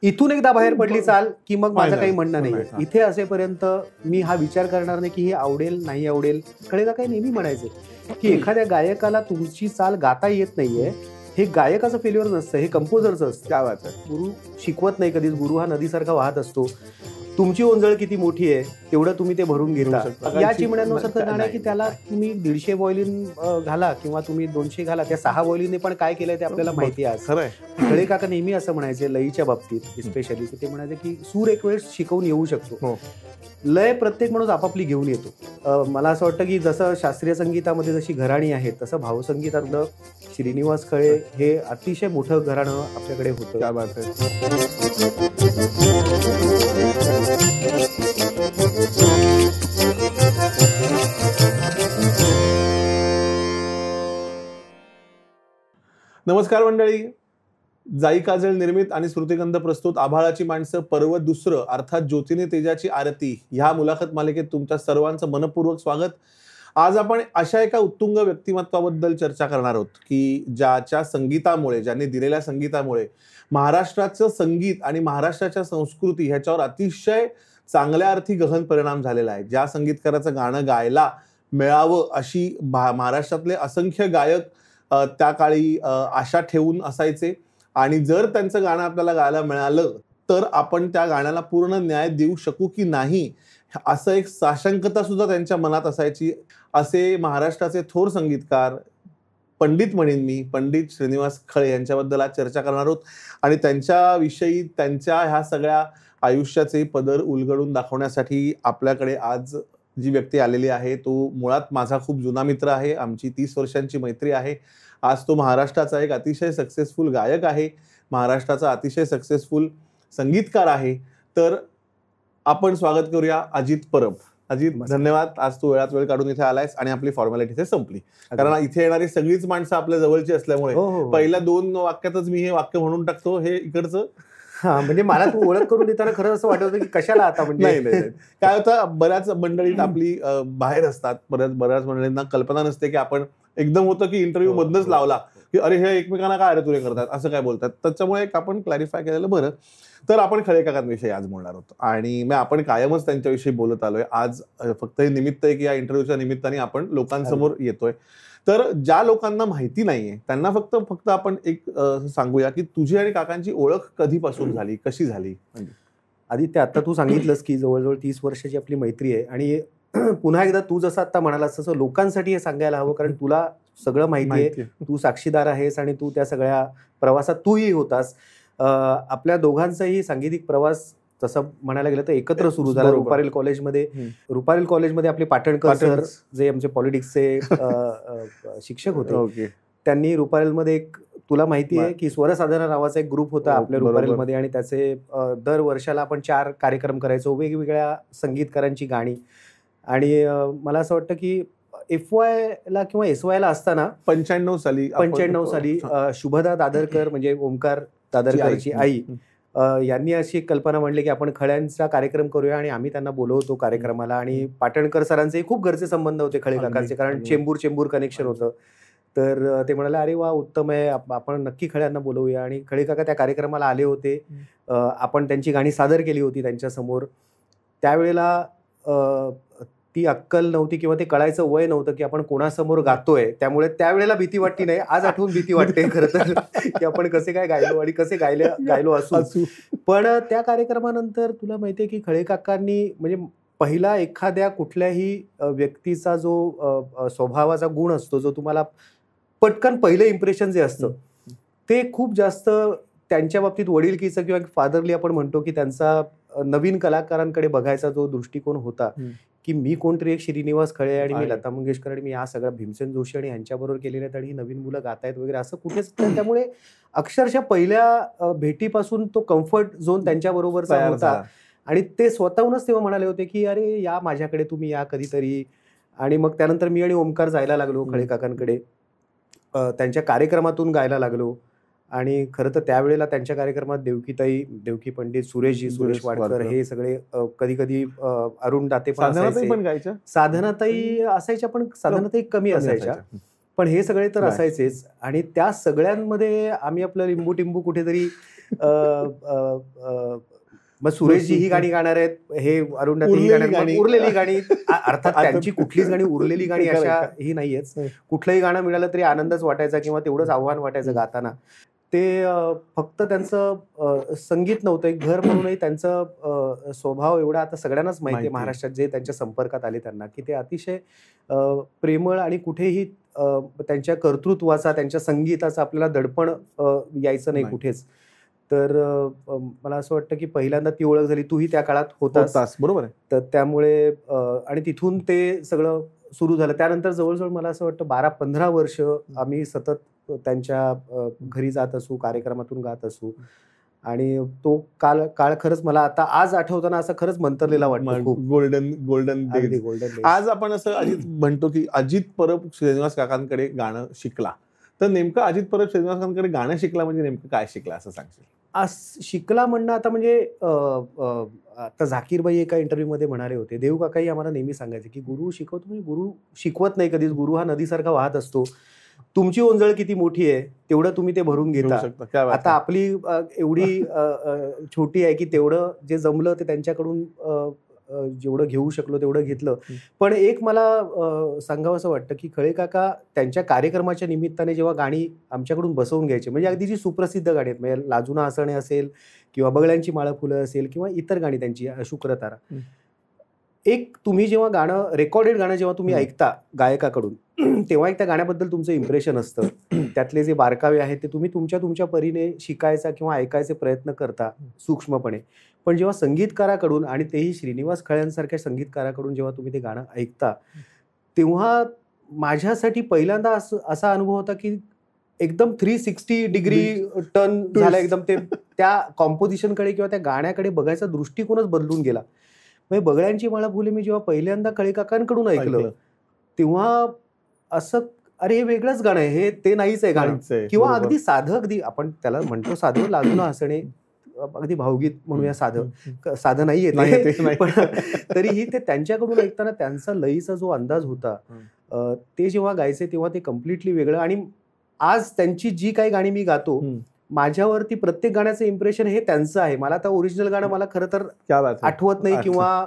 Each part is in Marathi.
इथून एकदा बाहेर पडली चाल की मग माझं काही म्हणणं नाही. नाहीये. इथे असेपर्यंत मी हा विचार करणार नाही की हे आवडेल नाही आवडेल. कळेल काही नेहमी म्हणायचे की एखाद्या गायकाला तुमची चाल गाता येत नाहीये, हे गायकाचं फेल्युअर नसतं, हे कंपोजरचं असतं. काय बात आहे. गुरु शिकवत नाही कधीच. गुरु हा नदीसारखा वाहत असतो. तुमची ओंजळ किती मोठी आहे तेवढं तुम्ही ते भरून घेता. या चिमण्यानुसार गाणं की त्याला तुम्ही 150 व्हायोलिन घाला किंवा तुम्ही 200 घाला, त्या 6 व्हायोलिनने पण काय केलंय ते आपल्याला माहिती आहे. खरंय. खळे काका नेहमी असं म्हणायचे लयीच्या बाबतीत स्पेशली, ते म्हणायचे की सूर एक वेळेस शिकवून येऊ शकतो, लय प्रत्येक माणूस आपापली घेऊन येतो. मला असं वाटतं की जसं शास्त्रीय संगीतामध्ये जशी घराणी आहेत तसं भावसंगीतातलं श्रीनिवास खळे हे अतिशय मोठं घराणं आपल्याकडे होतं. क्या बात आहे. नमस्कार मंडळी. जाई काजळ निर्मित आणि श्रुतिगंध प्रस्तुत आभाळाची माणसं पर्व दुसरं अर्थात ज्योतिने तेजाची आरती ह्या मुलाखत मालिकेत तुमच्या सर्वांचं मनपूर्वक स्वागत. आज आपण अशा एका उत्तुंग व्यक्तिमत्वाबद्दल चर्चा करणार आहोत की ज्याच्या संगीतामुळे, ज्यांनी दिलेल्या संगीतामुळे महाराष्ट्राचं संगीत आणि महाराष्ट्राच्या संस्कृती ह्याच्यावर अतिशय चांगल्या अर्थी गहन परिणाम झालेला आहे. ज्या संगीतकाराचं गाणं गायला मिळावं अशी महाराष्ट्रातले असंख्य गायक त्या काळी आशा ठेवून असायचे आणि जर त्यांचं गाणं आपल्याला गायला मिळालं तर आपण त्या गाण्याला पूर्ण न्याय देऊ शकू की नाही असं एक साशंकता सुद्धा त्यांच्या मनात असायची. असे महाराष्ट्राचे थोर संगीतकार पंडित म्हणेन मी, पंडित श्रीनिवास खळे यांच्याबद्दल आज चर्चा करणार आहोत आणि त्यांच्याविषयी त्यांच्या ह्या सगळ्या आयुष्याचे पदर उलगडून दाखवण्यासाठी आपल्याकडे आज जी व्यक्ती आलेली आहे तो मुळात माझा खूप जुना मित्र आहे. आमची 30 वर्षांची मैत्री आहे. आज तो महाराष्ट्राचा एक अतिशय सक्सेसफुल गायक आहे, महाराष्ट्राचा अतिशय सक्सेसफुल संगीतकार आहे. तर आपण स्वागत करूया अजित परब. अजित, धन्यवाद. आज तू वेळात वेळ काढून इथे आलायस आणि आपली फॉर्मॅलिटी इथे संपली. कारण इथे येणारी सगळीच माणसं आपल्या जवळची असल्यामुळे पहिल्या 2 वाक्यातच मी हे वाक्य म्हणून टाकतो. हे इकडचं म्हणजे मला तू ओळख करून देताना खरं असं वाटत होतं की कशाला आता म्हणजे नाही. काय होतं, बऱ्याच मंडळीत आपली बाहेर असतात, बऱ्याच मंडळींना कल्पना नसते की आपण एकदम होतं की इंटरव्ह्यू मधनच लावला की अरे हे एकमेकांना काय अरे तुरे करतात असं काय बोलतात. त्याच्यामुळे आपण क्लॅरिफाय केलेलं बरं. तर आपण खळे काकांविषयी आज बोलणार आहोत आणि मग आपण कायमच त्यांच्याविषयी बोलत आलोय. आज फक्त हे निमित्त आहे की या इंटरव्ह्यूच्या निमित्ताने आपण लोकांसमोर येतोय. तर ज्या लोकांना माहिती नाहीये त्यांना फक्त आपण एक सांगूया की तुझी आणि काकांची ओळख कधीपासून झाली, कशी झाली? आदित्य, आता तू सांगितलंस की जवळजवळ 30 वर्षाची आपली मैत्री आहे आणि पुन्हा एकदा तू जसं आता म्हणालास तसं लोकांसाठी हे सांगायला हवं, कारण तुला सगळं माहिती आहे, तू साक्षीदार आहेस आणि तू त्या सगळ्या प्रवासात तूही होतास. आपल्या दोघांचाही सांगीतिक प्रवास तसं म्हणायला गेलं तर एकत्र सुरू झाला रुपारेल कॉलेजमध्ये. आपले पाटणकर सर जे आमचे पॉलिटिक्सचे शिक्षक होते, त्यांनी रुपारेलमध्ये एक, तुला माहिती आहे की स्वरसाधना नावाचा एक ग्रुप होता आपल्या रुपारेलमध्ये आणि त्याचे दर वर्षाला आपण 4 कार्यक्रम करायचो, वेगवेगळ्या संगीतकारांची गाणी. आणि मला असं वाटतं की FY ला किंवा SY ला असताना 95 साली शुभदा दादरकर म्हणजे ओमकार दादरकरची आई यांनी अशी कल्पना मांडली की आपण खळ्यांचा कार्यक्रम करूया आणि आम्ही त्यांना बोलवतो कार्यक्रमाला. आणि पाटणकर सरांचे खूप घरचे संबंध होते खळे काकांचे, कारण चेंबूर कनेक्शन होतं. तर ते म्हणाले अरे वा, उत्तम आहे, आपण नक्की खळ्यांना बोलवूया. आणि खळे काका त्या कार्यक्रमाला आले होते. आपण त्यांची गाणी सादर केली होती त्यांच्यासमोर. त्यावेळेला ती अक्कल नव्हती किंवा ते कळायचं वय नव्हतं की आपण कोणासमोर गातोय, त्यामुळे त्यावेळेला भीती वाटली नाही. आज आठवून भीती वाटते खरं तर की आपण कसे काय गायलो आणि कसे गायलो असू. पण त्या कार्यक्रमानंतर तुला माहितीये की खळे काकांनी म्हणजे पहिला एखाद्या कुठल्याही व्यक्तीचा जो स्वभावाचा गुण असतो, जो तुम्हाला पटकन पहिलं इम्प्रेशन जे असतं ते खूप जास्त त्यांच्या बाबतीत वडीलकीचं किंवा फादरली आपण म्हणतो की त्यांचा नवीन कलाकारांकडे बघायचा जो दृष्टिकोन होता की मी कोणतरी एक श्रीनिवास खळे आणि मी लता मंगेशकर आणि मी या सगळ्या भीमसेन जोशी आणि यांच्याबरोबर केलेल्या आणि ही नवीन मुलं गातायत वगैरे असं कुठेच. त्यामुळे अक्षरशः पहिल्या भेटीपासून तो कम्फर्ट झोन त्यांच्याबरोबरचा होता आणि ते स्वतःहूनच तेव्हा म्हणाले होते की अरे या माझ्याकडे, तुम्ही या कधीतरी. आणि मग त्यानंतर मी आणि ओमकार जायला लागलो खळे काकांकडे, त्यांच्या कार्यक्रमातून गायला लागलो. आणि खरं तर त्यावेळेला त्यांच्या कार्यक्रमात देवकी पंडित, सुरेश वाडकर हे सगळे, कधी कधी अरुण दाते पण साधनाताई असायच्या, पण साधनाताई कमी असायच्या, पण हे सगळे तर असायचेच. आणि त्या सगळ्यांमध्ये आम्ही आपलं लिंबू टिंबू कुठेतरी मग सुरेशजी ही गाणी गाणार आहेत, हे अरुण दाते ही गाणार आहेत, उरलेली गाणी अर्थात त्यांची कुठलीच गाणी उरलेली गाणी अशा ही नाहीयेच. कुठलंही गाणं मिळालं तरी आनंदच वाटायचा किंवा तेवढंच आव्हान वाटायचं गाताना. ते फक्त त्यांचं संगीत नव्हतं, एक घर म्हणूनही त्यांचं स्वभाव एवढा आता सगळ्यांनाच माहिती आहे महाराष्ट्रात जे त्यांच्या संपर्कात आले त्यांना, की ते अतिशय प्रेमळ आणि कुठेही त्यांच्या कर्तृत्वाचा त्यांच्या संगीताचा आपल्याला दडपण यायचं नाही कुठेच. तर मला असं वाटतं की पहिल्यांदा ती ओळख झाली, तूही त्या काळात होतास बरोबर आहे. तर त्यामुळे आणि तिथून ते सगळं सुरू झालं. त्यानंतर जवळजवळ मला असं वाटतं 12-15 वर्ष आम्ही सतत त्यांच्या घरी जात असू, कार्यक्रमातून गात असू आणि तो काळ खरंच मला आता आज आठवताना असं खरंच मंतरलेला वाटतो. गोल्डन आज आपण असं अजित म्हणतो की अजित परब श्रीनिवास काकांकडे गाणं शिकला, तर नेमकं अजित परब श्रीनिवास काकांकडे गाणं शिकला म्हणजे नेमकं काय शिकला असं सांगशील? शिकला म्हणणं आता म्हणजे आता झाकीरबाई एका इंटरव्ह्यू मध्ये म्हणाले होते, देव काकाही आम्हाला नेहमी सांगायचे की गुरु शिकवतो म्हणजे गुरु शिकवत नाही कधीच, गुरु हा नदीसारखा वाहत असतो. तुमची ओंजळ किती मोठी आहे तेवढं तुम्ही ते भरून घेता. आता आपली एवढी छोटी आहे की तेवढं जे जमलं ते त्यांच्याकडून जेवढं घेऊ शकलो तेवढं घेतलं. पण एक मला सांगावं असं वाटतं की खळे काका त्यांच्या कार्यक्रमाच्या निमित्ताने जेव्हा गाणी आमच्याकडून बसवून घ्यायचे, म्हणजे अगदी जी सुप्रसिद्ध गाणी आहेत, म्हणजे लाजुना हसणे असेल किंवा बगळ्यांची माळा फुलं असेल किंवा इतर गाणी त्यांची शुक्रतारा, एक तुम्ही जेव्हा गाणं रेकॉर्डेड गाणं जेव्हा तुम्ही ऐकता गायकाकडून तेव्हा एक त्या गाण्याबद्दल तुमचं इम्प्रेशन असतं, त्यातले जे बारकावे आहेत ते तुम्ही तुमच्या परीने शिकायचा किंवा ऐकायचे प्रयत्न करता सूक्ष्मपणे. पण जेव्हा संगीतकाराकडून आणि तेही श्रीनिवास खळ्यांसारख्या संगीतकाराकडून जेव्हा तुम्ही ते गाणं ऐकता तेव्हा माझ्यासाठी पहिल्यांदा असा अनुभव होता की एकदम 360 डिग्री टर्न झाला एकदम. ते त्या कॉम्पोजिशनकडे किंवा त्या गाण्याकडे बघायचा दृष्टिकोनच बदलून गेला. म्हणजे बगळ्यांची माळा फुले मी जेव्हा पहिल्यांदा खळे काकांकडून ऐकलं तेव्हा असं अरे हे वेगळंच गाणं आहे, हे ते नाहीच आहे गाणं. किंवा अगदी साधं, अगदी आपण त्याला म्हणतो साधं, लाजुना हसणे अगदी भावगीत म्हणूया, साधं नाहीये पण तरीही ते त्यांच्याकडून ऐकताना त्यांचा लयीचा जो अंदाज होता ते जेव्हा गायचे तेव्हा ते कम्प्लिटली वेगळं. आणि आज त्यांची जी काही गाणी मी गातो माझ्यावरती प्रत्येक गाण्याचं इम्प्रेशन हे त्यांचं आहे. मला आता ओरिजिनल गाणं मला खरं तर आठवत नाही किंवा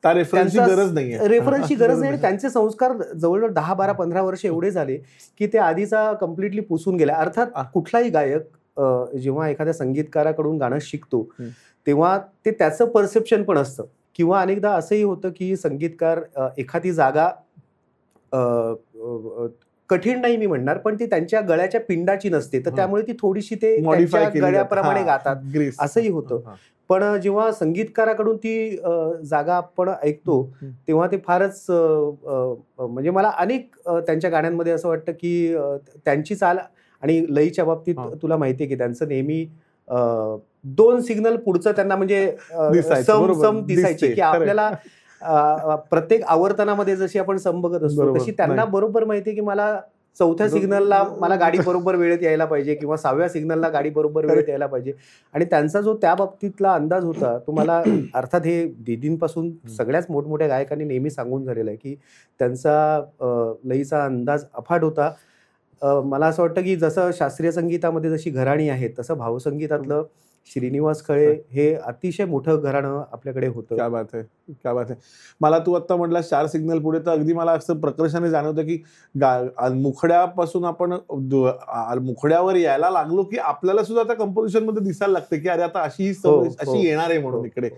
रेफरन्सची गरज नाही. त्यांचे संस्कार जवळजवळ 10-12-15 वर्ष एवढे झाले की ते आधीचा कम्प्लिटली पुसून गेला. अर्थात कुठलाही गायक जेव्हा एखाद्या संगीतकाराकडून गाणं शिकतो तेव्हा ते त्याचं परसेप्शन पण असतं. किंवा अनेकदा असंही होतं की संगीतकार एखादी जागा कठीण नाही मी म्हणणार, पण ती त्यांच्या गळ्याच्या पिंडाची नसते, तर त्यामुळे ती थोडीशी ते त्यांच्या गळ्याप्रमाणे गातात, असंही होतं. पण जेव्हा संगीतकाराकडून ती जागा आपण ऐकतो तेव्हा ते फारच म्हणजे मला अनेक त्यांच्या गाण्यांमध्ये असं वाटतं की त्यांची चाल आणि लयीच्या बाबतीत तुला माहितीये की त्यांचं नेहमी 2 सिग्नल पुढचं त्यांना म्हणजे सम दिसायची की आपल्याला प्रत्येक आवर्तनामध्ये जशी आपण सम बघत असतो तशी त्यांना बरोबर माहितीये की मला 4थ्या सिग्नलला मला गाडी बरोबर वेळेत यायला पाहिजे किंवा 6व्या सिग्नलला गाडी बरोबर वेळेत यायला पाहिजे. आणि त्यांचा जो त्या बाबतीतला अंदाज होता तो मला अर्थात हे दीदींपासून सगळ्याच मोठमोठ्या गायकांनी नेहमी सांगून झालेला आहे की त्यांचा लयीचा अंदाज अफाट होता. मला असं वाटतं की जसं शास्त्रीय संगीतामध्ये जशी घराणी आहे तसं भावसंगीतातलं श्रीनिवास खळे हे अतिशय मोठं घराणं आपल्याकडे होतं. क्या बात आहे. मला तू आता म्हटलं 4 सिग्नल पुढे, तर अगदी मला असं प्रकर्षाने जाणवतं की मुखड्यापासून आपण मुखड्यावर यायला लागलो की आपल्याला सुद्धा आता कंपोजिशन मध्ये दिसायला लागते की अरे आता अशी येणार आहे म्हणून इकडे.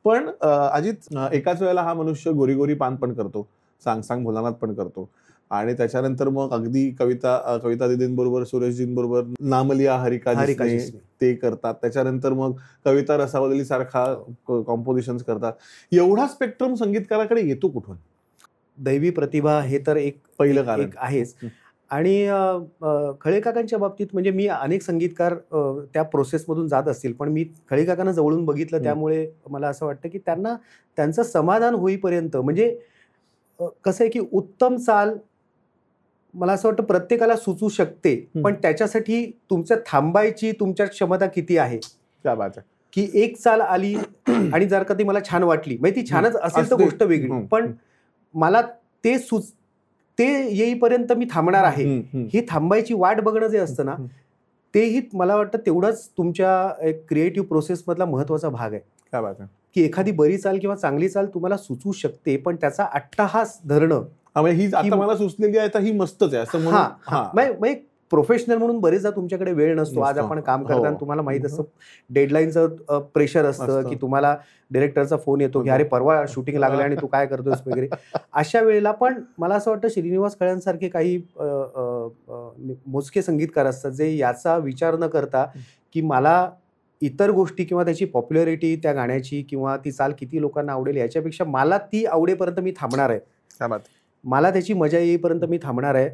पण अजित एकाच वेळेला हा मनुष्य गोरी गोरी पान पण करतो, सांग सांग भोलानाथ पण करतो, आणि त्याच्यानंतर मग अगदी कविता दीदींबरोबर सुरेशजींबरोबर नामलिया हरिका ते करतात. त्याच्यानंतर मग कविता रसावली सारखा कॉम्पोजिशन करतात. एवढा स्पेक्ट्रम संगीतकाराकडे येतो कुठून? दैवी प्रतिभा हे तर एक पहिलं कारण आहेच. आणि खळे काकांच्या बाबतीत म्हणजे मी अनेक संगीतकार त्या प्रोसेसमधून जात असतील, पण मी खळे काकांना जवळून बघितलं त्यामुळे मला असं वाटतं की त्यांना त्यांचं समाधान होईपर्यंत, म्हणजे कसं आहे की उत्तम चाल मला असं वाटतं प्रत्येकाला सुचू शकते, पण त्याच्यासाठी तुमच्या थांबायची तुमच्या क्षमता किती आहे. क्या बात आहे. की एक चाल आली आणि जर का ती मला छान वाटली, म्हणजे ती छानच असेल तर गोष्ट वेगळी, पण मला ते येईपर्यंत मी थांबणार आहे, ही थांबायची वाट बघणं जे असतं ना तेही मला वाटतं तेवढाच तुमच्या एक क्रिएटिव्ह प्रोसेसमधला महत्वाचा भाग आहे. काय बात आहे. की एखादी बरी चाल किंवा चांगली चाल तुम्हाला सुचू शकते, पण त्याचा अट्टहास धरणं म्हणजे ही आता मला सुचलेली आहे तर ही मस्तच आहे असं म्हणून. प्रोफेशनल म्हणून बरेचदा तुमच्याकडे वेळ नसतो. आज आपण काम करताना तुम्हाला माहित असतं डेडलाईनचं प्रेशर असतं की तुम्हाला डिरेक्टरचा फोन येतो की अरे परवा शूटिंग लागलं आणि तू काय करतोस वगैरे. अशा वेळेला पण मला असं वाटतं श्रीनिवास कळ्यांसारखे काही मोजके संगीतकार असतात जे याचा विचार न करता की मला इतर गोष्टी किंवा त्याची पॉप्युलॅरिटी त्या गाण्याची किंवा ती चाल किती लोकांना आवडेल याच्यापेक्षा मला ती आवडेपर्यंत मी थांबणार आहे, मला त्याची मजा येईपर्यंत मी थांबणार आहे.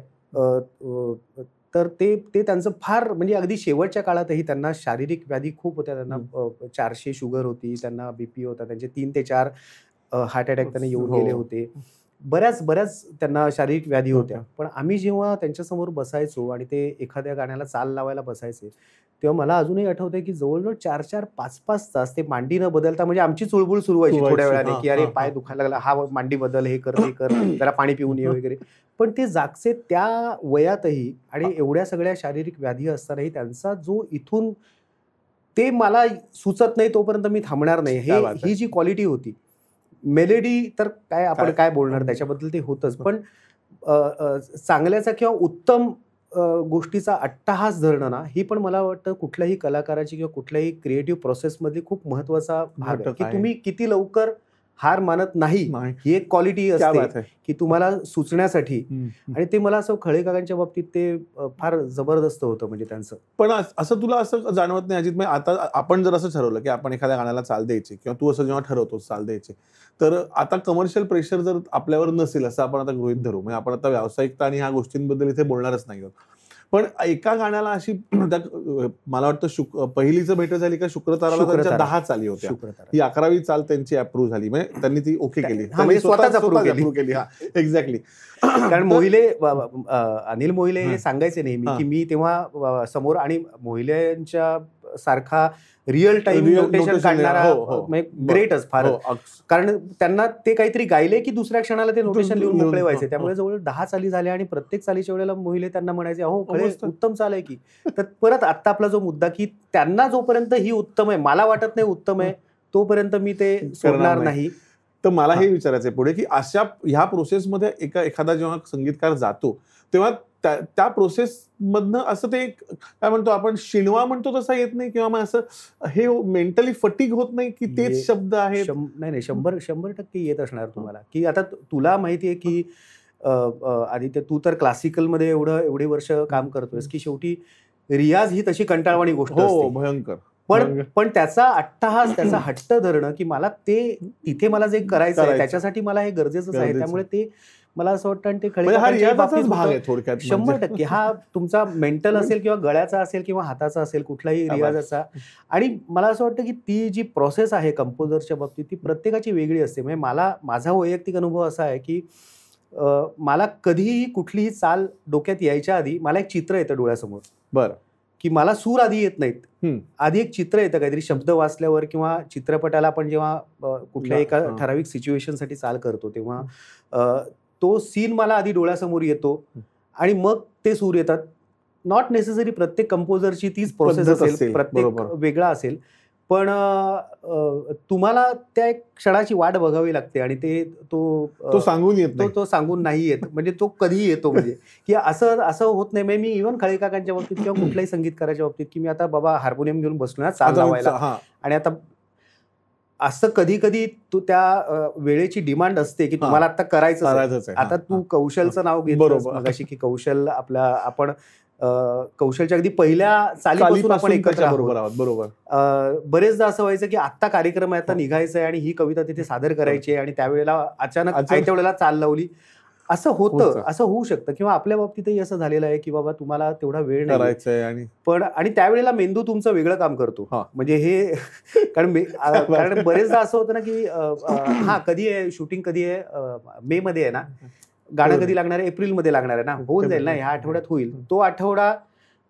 तर ते त्यांचं फार म्हणजे अगदी शेवटच्या काळातही त्यांना शारीरिक व्याधी खूप होत्या. त्यांना 400 शुगर होती, त्यांना BP होता, त्यांचे 3 ते 4 हार्ट अटॅक त्यांना येऊन गेले होते. बऱ्याच त्यांना शारीरिक व्याधी होत्या. पण आम्ही जेव्हा त्यांच्यासमोर बसायचो आणि ते एखाद्या गाण्याला चाल लावायला बसायचे तेव्हा मला अजूनही आठवतंय की जवळजवळ 4-4, 5-5 तास ते मांडी न बदलता म्हणजे आमची चुळबुळ सुरू व्हायची थोड्या वेळाने की अरे पाय दुखायला लागला, हा मांडी बदल, हे कर, ते कर, जरा पाणी पिऊन ये वगैरे. पण ते जागचे त्या वयातही आणि एवढ्या सगळ्या शारीरिक व्याधी असतानाही त्यांचा जो इथून ते मला सुचत नाही तोपर्यंत मी थांबणार नाही, ही जी क्वालिटी होती. मेलेडी तर काय आपण काय बोलणार, त्याच्याबद्दल ते होतच. पण चांगल्याचा किंवा उत्तम गोष्टीचा अट्टहास धरणं ना, ही पण मला वाटतं कुठल्याही कलाकाराची किंवा कुठल्याही क्रिएटिव्ह प्रोसेसमधली खूप महत्वाचा भाग आहे की तुम्ही किती लवकर हार मानत नाही, ही एक क्वालिटी असते की तुम्हाला सुचण्यासाठी. आणि ते मला असं खळे काकांच्या बाबतीत ते फार जबरदस्त होतं म्हणजे त्यांचं. पण असं तुला असं जाणवत नाही अजित, आता आपण जर असं ठरवलं की आपण एखाद्या गाण्याला चाल द्यायची किंवा तू असं जेव्हा ठरवतोस चाल द्यायची, तर आता कमर्शियल प्रेशर जर आपल्यावर नसेल असं आपण आता गृहीत धरू, म्हणजे आपण आता व्यावसायिकता आणि ह्या गोष्टींबद्दल इथे बोलणारच नाही आहोत, पण एका गाण्याला अशी मला वाटतं पहिलीच भेट झाली का शुक्रताराला त्यांच्या 10 चाली होत्या, ही 11वी चाल त्यांची अप्रूव्ह झाली, म्हणजे त्यांनी ती ओके केली, स्वतःच अप्रूव्ह केली. एक्झॅक्टली. कारण अनिल मोहिले हे सांगायचे नेहमी की मी तेव्हा समोर आणि मोहिलेंच्या सारखा रिअल टाइम नोटेशन काढणारा ग्रेटच फार, कारण त्यांना ते काहीतरी गायले की दुसऱ्या क्षणाला ते नोटेशन लिहून मोकळे व्हायचे. त्यामुळे जवळ 10 चाली झाल्या आणि प्रत्येक चालीच्या वेळेला मोहिले त्यांना म्हणायचे अहो खळे उत्तम चाल आहे की. तर परत आता आपला जो मुद्दा की त्यांना जोपर्यंत ही उत्तम आहे, मला वाटत नाही उत्तम आहे, तोपर्यंत मी ते सोडणार नाही. तर मला हे विचारायचंय पुढे की अशा ह्या प्रोसेसमध्ये एखादा जेव्हा संगीतकार जातो तेव्हा त्या प्रोसेस मधनं असं ते काय म्हणतो आपण शिणवा म्हणतो तसा येत नाही, किंवा मग असं हे मेंटली फटीग होत नाही की तेच शब्द आहेत? नाही, 100% येत असणार तुम्हाला. की आता तुला माहितीये की आदित्य, तू तर क्लासिकलमध्ये एवढे वर्ष काम करतोयस की शेवटी रियाज ही तशी कंटाळवाणी गोष्ट असते, भयंकर. पण त्याचा अट्टहास, त्याचा हट्ट धरणं की मला ते तिथे मला जे करायचं आहे त्याच्यासाठी मला हे गरजेचंच आहे, त्यामुळे ते मला असं वाटतं. आणि ते खळे भाग आहे थोडक्यात 100%. हा तुमचा मेंटल असेल किंवा गळ्याचा असेल किंवा हाताचा असेल, कुठलाही रियाजाचा. आणि मला असं वाटतं की ती जी प्रोसेस आहे कंपोजरच्या बाबतीत ती प्रत्येकाची वेगळी असते. म्हणजे माझा वैयक्तिक अनुभव असा आहे की मला कधीही कुठलीही चाल डोक्यात यायच्या आधी मला एक चित्र येतं डोळ्यासमोर. बरं. की मला सूर आधी येत नाहीत, आधी एक चित्र येतं, काहीतरी शब्द वाचल्यावर किंवा चित्रपटाला आपण जेव्हा कुठल्या एका ठराविक सिच्युएशनसाठी चाल करतो तेव्हा तो सीन मला आधी डोळ्यासमोर येतो आणि मग ते सूर येतात. नॉट नेसेसरी प्रत्येक कंपोजरची तीच प्रोसेस असेल, प्रत्येक वेगळा असेल, पण तुम्हाला त्या एक क्षणाची वाट बघावी लागते आणि तो सांगून येत नाही, तो सांगून नाही येत. म्हणजे तो कधी येतो, म्हणजे की असं होत नाही. मी इव्हन खळे काकांच्या बाबतीत किंवा कुठल्याही संगीतकाराच्या बाबतीत की मी आता बाबा हार्मोनियम घेऊन बसलो ना चाल लावायला, आणि आता असं कधी कधी तू त्या वेळेची डिमांड असते की तुम्हाला आता करायचं आहे. आता तू कौशलचं नाव घेतलंस मगाशी की कौशल आपण कौशलच्या अगदी पहिल्या चालीपासून आपण एकत्र बरोबर. बरेचदा असं व्हायचं की आता कार्यक्रम आहे, आता निघायचंय आणि ही कविता तिथे सादर करायची आहे आणि त्यावेळेला अचानक आयत्या वेळेला चाल लावली. असं होतं, असं होऊ शकतं. किंवा आपल्या बाबतीतही असं झालेलं आहे की बाबा तुम्हाला तेवढा वेळ नाही, पण आणि त्यावेळेला मेंदू तुमचं वेगळं काम करतो. म्हणजे हे कारण बरेचदा असं होतं ना की कधी आहे शूटिंग, कधी आहे, मे मध्ये आहे ना, गाणं कधी लागणार आहे, एप्रिलमध्ये लागणार आहे ना, होऊन जाईल ना, ह्या आठवड्यात होईल. तो आठवडा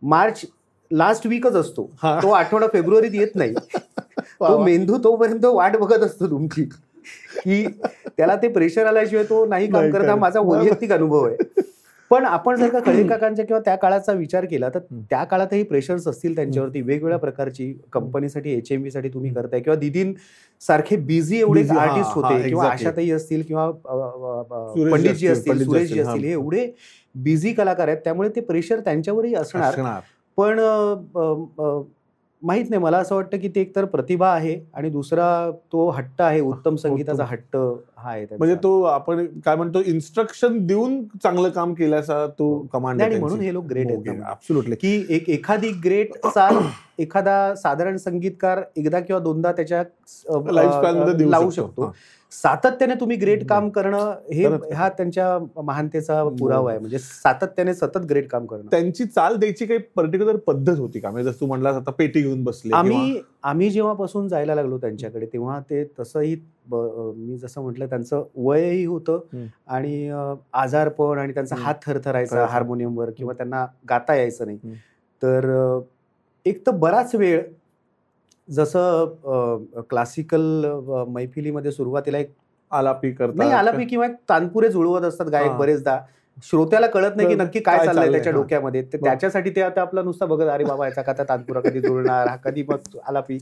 मार्च लास्ट वीकच असतो, तो आठवडा फेब्रुवारीत येत नाही. तो मेंदू तोपर्यंत वाट बघत असतो तुमची की त्याला ते प्रेशर आल्याशिवाय तो नाही काम करत. हा माझा वैयक्तिक अनुभव आहे. पण आपण जर का खळे काकांच्या किंवा त्या काळाचा विचार केला तर त्या काळातही प्रेशर्स असतील त्यांच्यावरती वेगवेगळ्या प्रकारची. कंपनीसाठी HMV साठी तुम्ही करताय किंवा दिदीन सारखे बिझी एवढे आर्टिस्ट होते किंवा आशाताई असतील किंवा पंडितजी असतील, सुरेशजी असतील, हे एवढे बिझी कलाकार आहेत त्यामुळे ते प्रेशर त्यांच्यावरही असणार. पण माहित नाही, मला असं वाटतं की ते एकतर प्रतिभा आहे आणि दुसरा तो हट्ट आहे, उत्तम संगीताचा हट्ट हा आहे. म्हणजे तो आपण काय म्हणतो इन्स्ट्रक्शन देऊन चांगलं काम केल्याचा तो कमांड आहे. म्हणून हे लोक ग्रेट आहेत. ऍब्सोल्युटली. की एखादी ग्रेट चाल एखादा साधारण संगीतकार एकदा किंवा दोनदा त्याच्या लावू शकतो. सातत्याने तुम्ही ग्रेट काम करणं हे हा त्यांच्या महानतेचा पुरावा आहे. म्हणजे सातत्याने सतत ग्रेट काम करणं. त्यांची चाल द्यायची काही पर्टिक्युलर पद्धत होती का? म्हणजे जसं तू म्हणलास आता पेटी घेऊन बसले. आम्ही जेव्हापासून जायला लागलो त्यांच्याकडे तेव्हा ते तसंही मी जसं म्हटलं त्यांचं वयही होतं आणि आजारपण आणि त्यांचा हात थरथरायचा हार्मोनियमवर किंवा त्यांना गाता यायचं नाही. तर एक तर बराच वेळ जसं क्लासिकल मैफिलीमध्ये सुरुवातीला एक आलापी किंवा एक तानपुरे जुळवत असतात गायक बरेचदा. श्रोत्याला कळत नाही की नक्की काय चाललंय त्याच्या डोक्यामध्ये. त्याच्यासाठी ते आता आपला नुसता बघत अरे बाबा याचा का तानपुरा कधी जुळणार, हा कधी मग आलापी.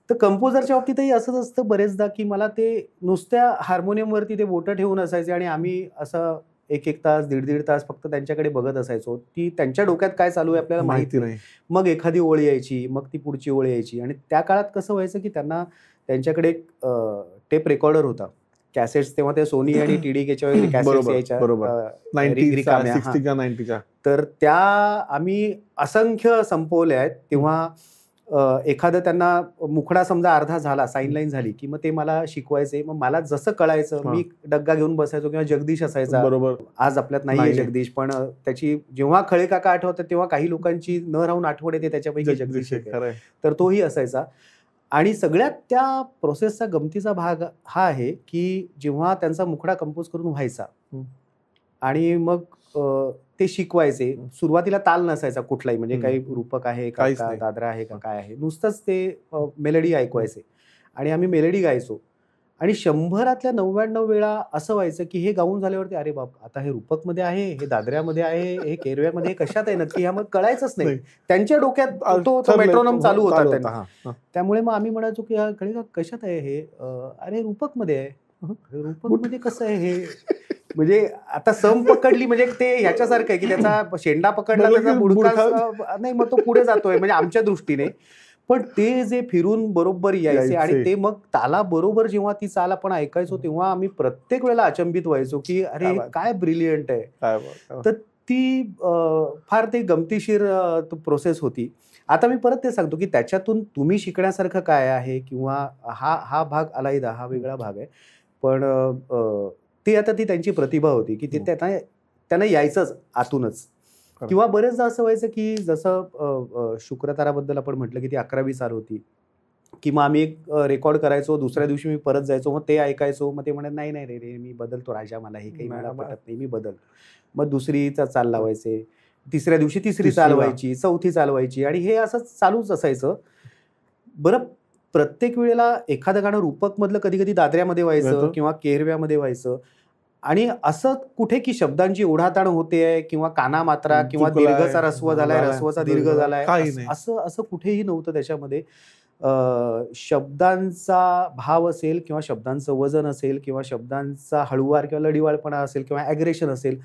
तर कंपोजरच्या बाबतीतही असंच असतं बरेचदा की मला ते नुसत्या हार्मोनियमवरती ते बोटं ठेवून असायचे आणि आम्ही असं एक तास दीड तास फक्त त्यांच्याकडे बघत असायचो. ती त्यांच्या डोक्यात काय चालू आहे आपल्याला माहिती नाही. मग एखादी ओळ यायची, मग ती पुढची ओळ यायची. आणि त्या काळात कसं व्हायचं की त्यांना त्यांच्याकडे टेप रेकॉर्डर होता, कॅसेट्स. तेव्हा ते सोनी आणि TDKच्या वगैरे कॅसेट्स यायच्या. तर त्या आम्ही असंख्य संपवल्या आहेत. तेव्हा एखादं त्यांना मुखडा समजा अर्धा झाला, साईन लाईन झाली की मग ते मला शिकवायचे. मग मला जसं कळायचं मी डग्गा घेऊन बसायचो. किंवा जगदीश असायचा, बरोबर आज आपल्यात नाहीये जगदीश, पण त्याची जेव्हा खळे काका आठवतात तेव्हा काही लोकांची न राहून आठवण येते त्याच्यापैकी जगदीश. तर तोही असायचा. आणि सगळ्यात त्या प्रोसेसचा गमतीचा भाग हा आहे की जेव्हा त्यांचा मुखडा कंपोज करून व्हायचा आणि मग ते शिकवायचे. सुरुवातीला ताल नसायचा कुठलाही, म्हणजे काही रूपक आहे का, दादरा आहे का, काय आहे, नुसतंच ते मेलडी ऐकवायचे आणि आम्ही मेलडी गायचो. आणि 100 99 वेळा असं व्हायचं की हे गाऊन झाल्यावरती अरे बाप आता हे रूपक मध्ये आहे, हे दादऱ्यामध्ये आहे, हे केरव्यामध्ये, कशात आहे नक्की, ह्या मग कळायचंच नाही. त्यांच्या डोक्यात तो मेट्रोनॉम चालू होता त्यांना. त्यामुळे मग आम्ही म्हणायचो की खळे कशात आहे हे, अरे रूपक मध्ये आहे. रूपक मध्ये कसं आहे हे, म्हणजे आता सम पकडली म्हणजे ते ह्याच्यासारखं आहे की त्याचा शेंडा पकडला त्याचा बुडका नाही, मग तो पुढे जातोय म्हणजे आमच्या दृष्टीने. पण ते जे फिरून बरोबर यायचे आणि ते मग ताला बरोबर जेव्हा ती चाल आपण ऐकायचो तेव्हा आम्ही प्रत्येक वेळेला अचंबित व्हायचो की अरे काय ब्रिलियंट आहे. तर ती फार ते गमतीशीर प्रोसेस होती. आता मी परत ते सांगतो की त्याच्यातून तुम्ही शिकण्यासारखं काय आहे किंवा हा भाग अलायदा, हा वेगळा भाग आहे. पण ती आता ती त्यांची प्रतिभा होती की ते त्यांना यायचंच आतूनच. किंवा बरेचदा असं व्हायचं की जसं शुक्रताराबद्दल आपण म्हटलं की ती 11वी चाल होती, की मग आम्ही एक रेकॉर्ड करायचो, दुसऱ्या दिवशी मी परत जायचो, मग ते ऐकायचो, मग ते म्हणत नाही नाही रे मी बदलतो राजा, मला हे काही मला पटत नाही, मी बदल. मग दुसरीचा चाल लावायचे, तिसऱ्या दिवशी तिसरी चाल व्हायची, चौथी चाल व्हायची आणि हे असं चालूच असायचं. बरं प्रत्येक वेळेला एखादं गाणं रूपक मधलं कधी कधी दादऱ्यामध्ये व्हायचं किंवा केरव्यामध्ये व्हायचं. आणि असं कुठे की शब्दांची ओढाताण होते किंवा काना मात्रा किंवा दीर्घचा रस्व झालाय, रस्वचा दीर्घ झालाय, असं कुठेही नव्हतं त्याच्यामध्ये. शब्दांचा भाव असेल किंवा शब्दांचं वजन असेल किंवा शब्दांचा हळुवार किंवा लढीवाळपणा असेल किंवा ॲग्रेशन असेल,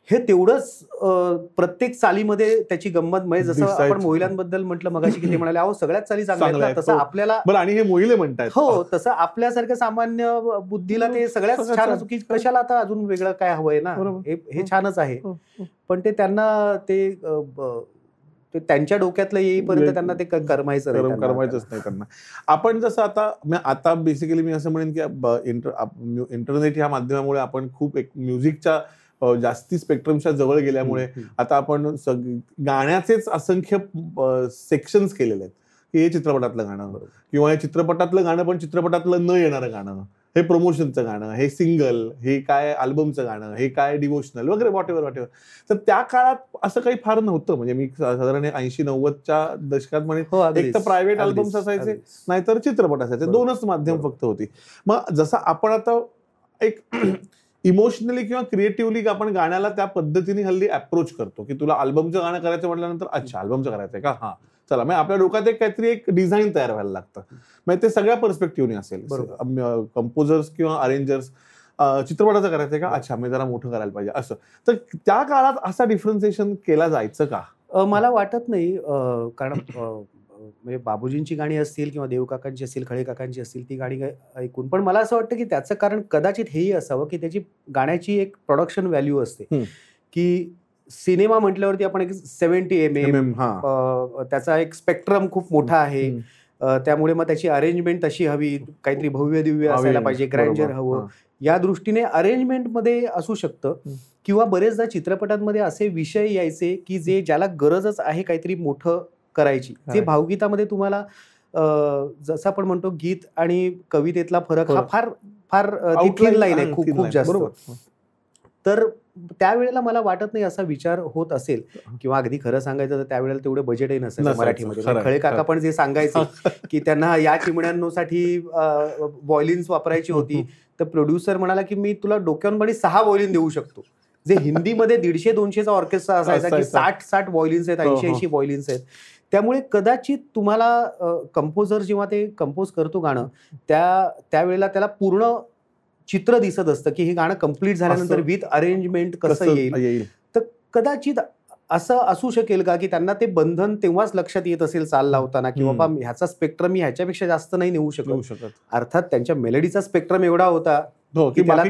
हे तेवढंच प्रत्येक चालीमध्ये त्याची गंमत. म्हणजे जसं आपण मोहिलांबद्दल म्हटलं मगाशी की ते म्हणाले अहो सगळ्याच चाली चांगल्या आहेत, तसं आपल्याला आणि हे मोहिले म्हणतात हो तसं आपल्यासारख्या सामान्य बुद्धीला ते सगळ्याच छान असो की कशाला आता अजून वेगळं काय हवंय ना, हे छानच आहे. पण ते त्यांना ते त्यांच्या डोक्यातलं येईपर्यंत त्यांना ते करमायचंच नाही त्यांना. आपण जसं आता बेसिकली मी असं म्हणेन की इंटरनेट ह्या माध्यमामुळे आपण खूप एक म्युझिकच्या जास्ती स्पेक्ट्रमच्या जवळ गेल्यामुळे आता आपण गाण्याचेच असंख्य सेक्शन्स केलेले आहेत की हे चित्रपटातलं गाणं किंवा हे चित्रपटातलं गाणं पण चित्रपटातलं न येणारं गाणं, हे प्रमोशनचं गाणं, हे सिंगल, हे काय अल्बमचं गाणं, हे काय डिव्होशनल वगैरे व्हॉटेवर. तर त्या काळात असं काही फार नव्हतं. म्हणजे मी साधारण 80-90च्या दशकात म्हणेन एक तर प्रायव्हेट अल्बम्स असायचे नाहीतर चित्रपट असायचे, दोनच माध्यम फक्त होती. मग जसं आपण आता एक इमोशनली किंवा क्रिएटिव्हली आपण गाण्याला त्या पद्धतीने हल्ली अप्रोच करतो, की तुला अल्बमचं गाणं करायचं म्हटल्यानंतर अच्छा अल्बमचं करायचंय का, हा चला, मग आपल्या डोक्यात एक काहीतरी एक डिझाईन तयार व्हायला लागतं. मग ते सगळ्या पर्स्पेक्टिव्हने असेल, कंपोजर्स किंवा अरेंजर्स, चित्रपटाचं करायचंय का, अच्छा मी जरा मोठं करायला पाहिजे असं. तर त्या काळात असा डिफरन्सिएशन केला जायचं का? मला वाटत नाही, कारण म्हणजे बाबूजींची गाणी असतील किंवा देवकाकांची असतील, खळे काकांची असतील, ती गाणी ऐकून पण मला असं वाटतं की त्याचं कारण कदाचित हेही असावं की त्याची गाण्याची एक प्रोडक्शन व्हॅल्यू असते, की सिनेमा म्हटल्यावरती आपण एक 70 mm, त्याचा एक स्पेक्ट्रम खूप मोठा आहे, त्यामुळे मग त्याची अरेंजमेंट तशी हवी, काहीतरी भव्य दिव्य असायला पाहिजे, ग्रँडर हवं, या दृष्टीने अरेंजमेंटमध्ये असू शकतं. किंवा बरेचदा चित्रपटांमध्ये असे विषय यायचे की ज्याला गरजच आहे काहीतरी मोठं करायची, जे भावगीतामध्ये तुम्हाला जसं आपण म्हणतो गीत आणि कवितेतला फरक हा फार फार थिन लाईन आहे, खूप खूप जास्त. तर त्यावेळेला मला वाटत नाही असा विचार होत असेल, किंवा अगदी खरं सांगायचं तर त्यावेळेला तेवढं बजेटही नसायचं मराठीमध्ये. खळे काका पण जे सांगायचे की त्यांना या चिमण्यांसाठी व्हायोलिन्स वापरायची होती, तर प्रोड्युसर म्हणाला की मी तुला डोक्यावरून 6 व्हायोलिन देऊ शकतो, जे हिंदीमध्ये 150-200चा ऑर्केस्ट्रा असायचा की 60 व्हायोलिन्स आहेत, 80 व्हायोलिन्स आहेत. त्यामुळे कदाचित तुम्हाला कंपोजर जेव्हा ते कंपोज करतो गाणं, त्यावेळेला त्याला पूर्ण चित्र दिसत असतं की हे गाणं कम्प्लीट झाल्यानंतर विथ अरेंजमेंट कसं येईल. तर कदाचित असं असू शकेल का की त्यांना ते बंधन तेव्हाच लक्षात येत असेल चाल लावताना, की बाबा ह्याचा स्पेक्ट्रम मी ह्याच्यापेक्षा जास्त नाही नेऊ शकत. अर्थात त्यांच्या मेलडीचा स्पेक्ट्रम एवढा होता की त्याला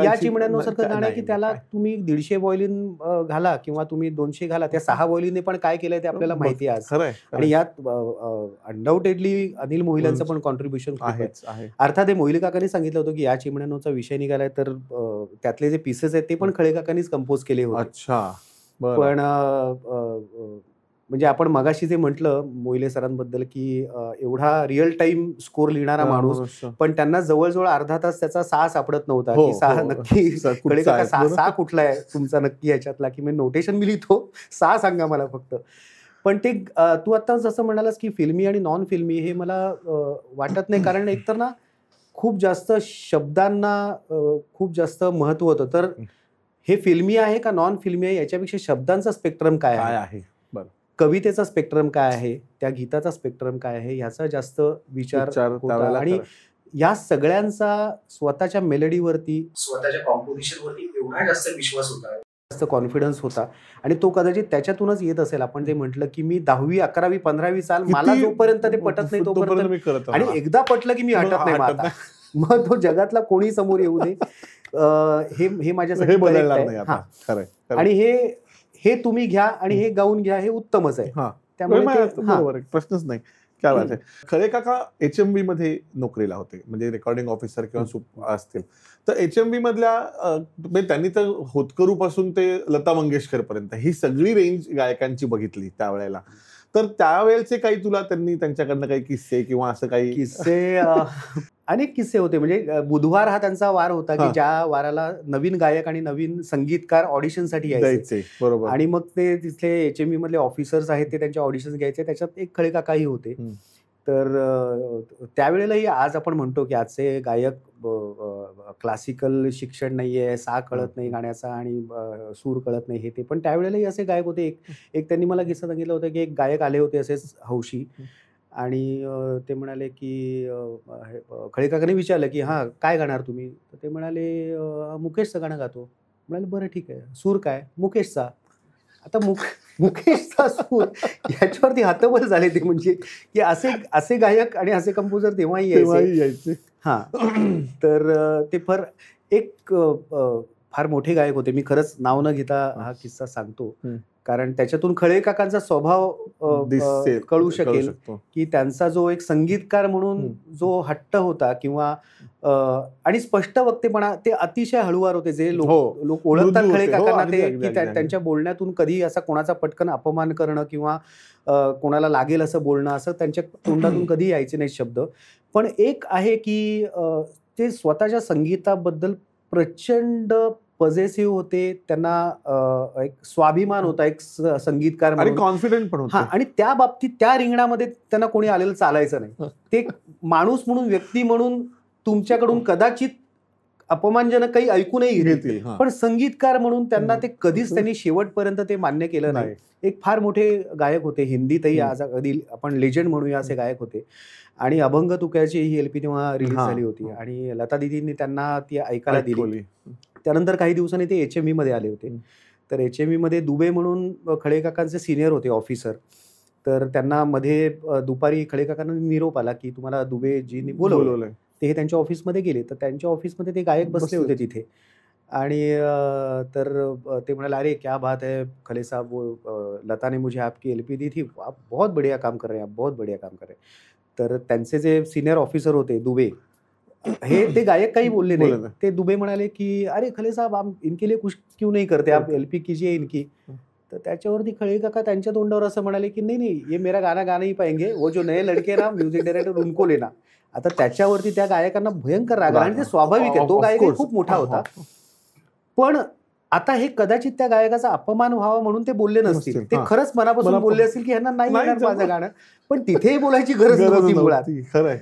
या चिमण्यांसारखं गाणं आहे की त्याला तुम्ही 150 व्हायोलिन घाला किंवा तुम्ही 200 घाला, त्या 6 व्हायोलिनने पण काय केलंय ते आपल्याला माहिती आहे आज. आणि यात अनडाऊटेडली अनिल मोहिल्यांचं पण कॉन्ट्रीब्युशन आहे. अर्थात हे मोहिले काकांनी सांगितलं होतं की या चिमण्यांचा विषय निघालाय, तर त्यातले जे पीसेस आहेत ते पण खळे काकांनीच कंपोज केले होते. पण म्हणजे आपण मगाशी जे म्हटलं मोहिले सरांबद्दल की एवढा रिअल टाइम स्कोर लिहिणारा माणूस, पण त्यांना जवळजवळ अर्धा तास त्याचा सा सापडत नव्हता की सा नक्की खळे काका सा कुठला आहे तुमचा नक्की ह्याच्यातला, की मी नोटेशन मी लिहितो, सा सांगा मला फक्त. पण ते तू आता जसं म्हणालास की फिल्मी आणि नॉन फिल्मी, हे मला वाटत नाही, कारण एकतर ना खूप जास्त शब्दांना खूप जास्त महत्व होतं. तर हे फिल्मी आहे का नॉन फिल्मी आहे याच्यापेक्षा शब्दांचा स्पेक्ट्रम काय आहे, कवितेचा स्पेक्ट्रम काय आहे, त्या गीताचा स्पेक्ट्रम काय आहे, ह्याचा जास्त विचार होता. आणि या सगळ्यांचा स्वतःच्या मेलडीवरती, स्वतःच्या कॉम्पोजिशनवरती एवढा जास्त विश्वास होता, जास्त कॉन्फिडन्स होता, आणि तो कदाचित त्याच्यातूनच येत असेल. आपण जे म्हटलं की मी 10वी 11वी 15वी साल मला जोपर्यंत ते पटत नाही तोपर्यंत मी करत, आणि एकदा पटलं की मी हटत नाही. मग तो जगातला कोणी समोर येऊ दे, हे माझ्यासाठी करेक्ट आहे. आणि हे तुम्ही घ्या आणि हे गाऊन घ्या, हे उत्तमच आहे. त्यामुळे प्रश्नच नाही. काय बात आहे. खळे काका HMV मध्ये नोकरीला होते, म्हणजे रेकॉर्डिंग ऑफिसर किंवा असतील. तर HMV मधल्या त्यांनी तर होतकरू पासून ते लता मंगेशकर पर्यंत ही सगळी रेंज गायकांची बघितली त्यावेळेला. तर त्यावेळेचे काही तुला त्यांच्याकडनं काही किस्से किंवा असं काही किस्से? अनेक किस्से होते. म्हणजे बुधवार हा त्यांचा वार होता की ज्या वाराला नवीन गायक आणि नवीन संगीतकार ऑडिशनसाठी यायचे. बरोबर. आणि मग ते तिथले HMV मधले ऑफिसर्स आहेत ते त्यांचे ऑडिशन घ्यायचे. त्याच्यात एक खळे काकाही होते. तर त्यावेळेलाही आज आपण म्हणतो की आजचे गायक क्लासिकल शिक्षण नाहीये, सा कळत नाही गाण्याचा आणि सूर कळत नाही, हे ते. पण त्यावेळेलाही असे गायक होते. एक त्यांनी मला किस्सा सांगितला होता की एक गायक आले होते असेच हौशी, आणि ते म्हणाले की खळे काकांनी विचारलं की हां काय गाणार तुम्ही, तर ते म्हणाले मुकेशचं गाणं गातो. म्हणाले बरं ठीक आहे, सूर काय? मुकेशचा. आता मुकेशचा सूर याच्यावरती हतबल झाले ते, म्हणजे की असे गायक आणि असे कंपोजर तेव्हाही यायचे. हां, तर ते फार मोठे गायक होते. मी खरंच नाव न घेता हा किस्सा सांगतो, कारण त्याच्यातून खळे काकांचा स्वभाव कळू शकेल की त्यांचा जो एक संगीतकार म्हणून जो हट्ट होता, किंवा आणि स्पष्ट वक्तेपणा, ते अतिशय हळुवार होते. जे लोक ओळखतात खळे काकांना ते की त्यांच्या बोलण्यातून कधी असा कोणाचा पटकन अपमान करणं किंवा कोणाला लागेल असं बोलणं, असं त्यांच्या तोंडातून कधी यायचे नाही शब्द. पण एक आहे की ते स्वतःच्या संगीताबद्दल प्रचंड पॉझिटिव्ह होते. त्यांना एक स्वाभिमान होता एक संगीतकार म्हणून, कॉन्फिडंट पण होता. आणि त्या बाबतीत त्या रिंगणामध्ये त्यांना कोणी आलेलं चालायचं नाही. ते माणूस म्हणून, व्यक्ती म्हणून तुमच्याकडून कदाचित अपमानजनक काही ऐकूनही घेतील, घेतील. हा. पण संगीतकार म्हणून त्यांना ते कधीच त्यांनी शेवटपर्यंत ते मान्य केलं नाही. एक फार मोठे गायक होते हिंदीतही, आज कधी आपण लेजंड म्हणूया असे गायक होते. आणि अभंग तुक्याची ही LP तेव्हा रिलीज झाली होती आणि लता दीदींनी त्यांना ती ऐकायला दिली. त्यानंतर काही दिवसांनी ते HMV मध्ये आले होते. तर HMV मध्ये दुबे म्हणून खळे काकांचे सिनियर होते ऑफिसर. तर त्यांना मध्ये दुपारी खळे काकांना निरोप आला की तुम्हाला दुबेजींनी बोलवलं. ते हे त्यांच्या ऑफिसमध्ये गेले. तर त्यांच्या ऑफिसमध्ये ते गायक बसले होते तिथे आणि तर ते म्हणाले, अरे क्या बात है खले साहब, वो लता ने मुझे आपकी LP दी थी, आप बहुत बढ़िया काम कर रहे हैं, आप बहुत बढ़िया काम कर रहे हैं. तर त्यांचे जे सिनियर ऑफिसर होते दुबे, हे ते गायक काही बोलले नाही. ते दुबे म्हणाले की अरे खले साहब, आप इनके लिए कुछ क्यों नहीं करते, आप LP कीजिए इनकी. तर त्याच्यावरती खळे काका त्यांच्या तोंडावर असं म्हणाले की नहीं नहीं, ये मेरा गाना गा नहीं पाएंगे, वो जो नए लड़के ना म्युझिक डायरेक्टर उनको लेना. आता त्याच्यावरती त्या गायकांना भयंकर राग आला आणि ते स्वाभाविक आहे, तो गायक खूप मोठा होता. पण आता हे कदाचित त्या गायकाचा अपमान व्हावा म्हणून ते बोलले नसतील, ते खरंच मनापासून बोलले असतील की ह्यांना नाही येणार माझं गाणं, पण तिथेही बोलायची गरज नव्हती मुळात. खरंय.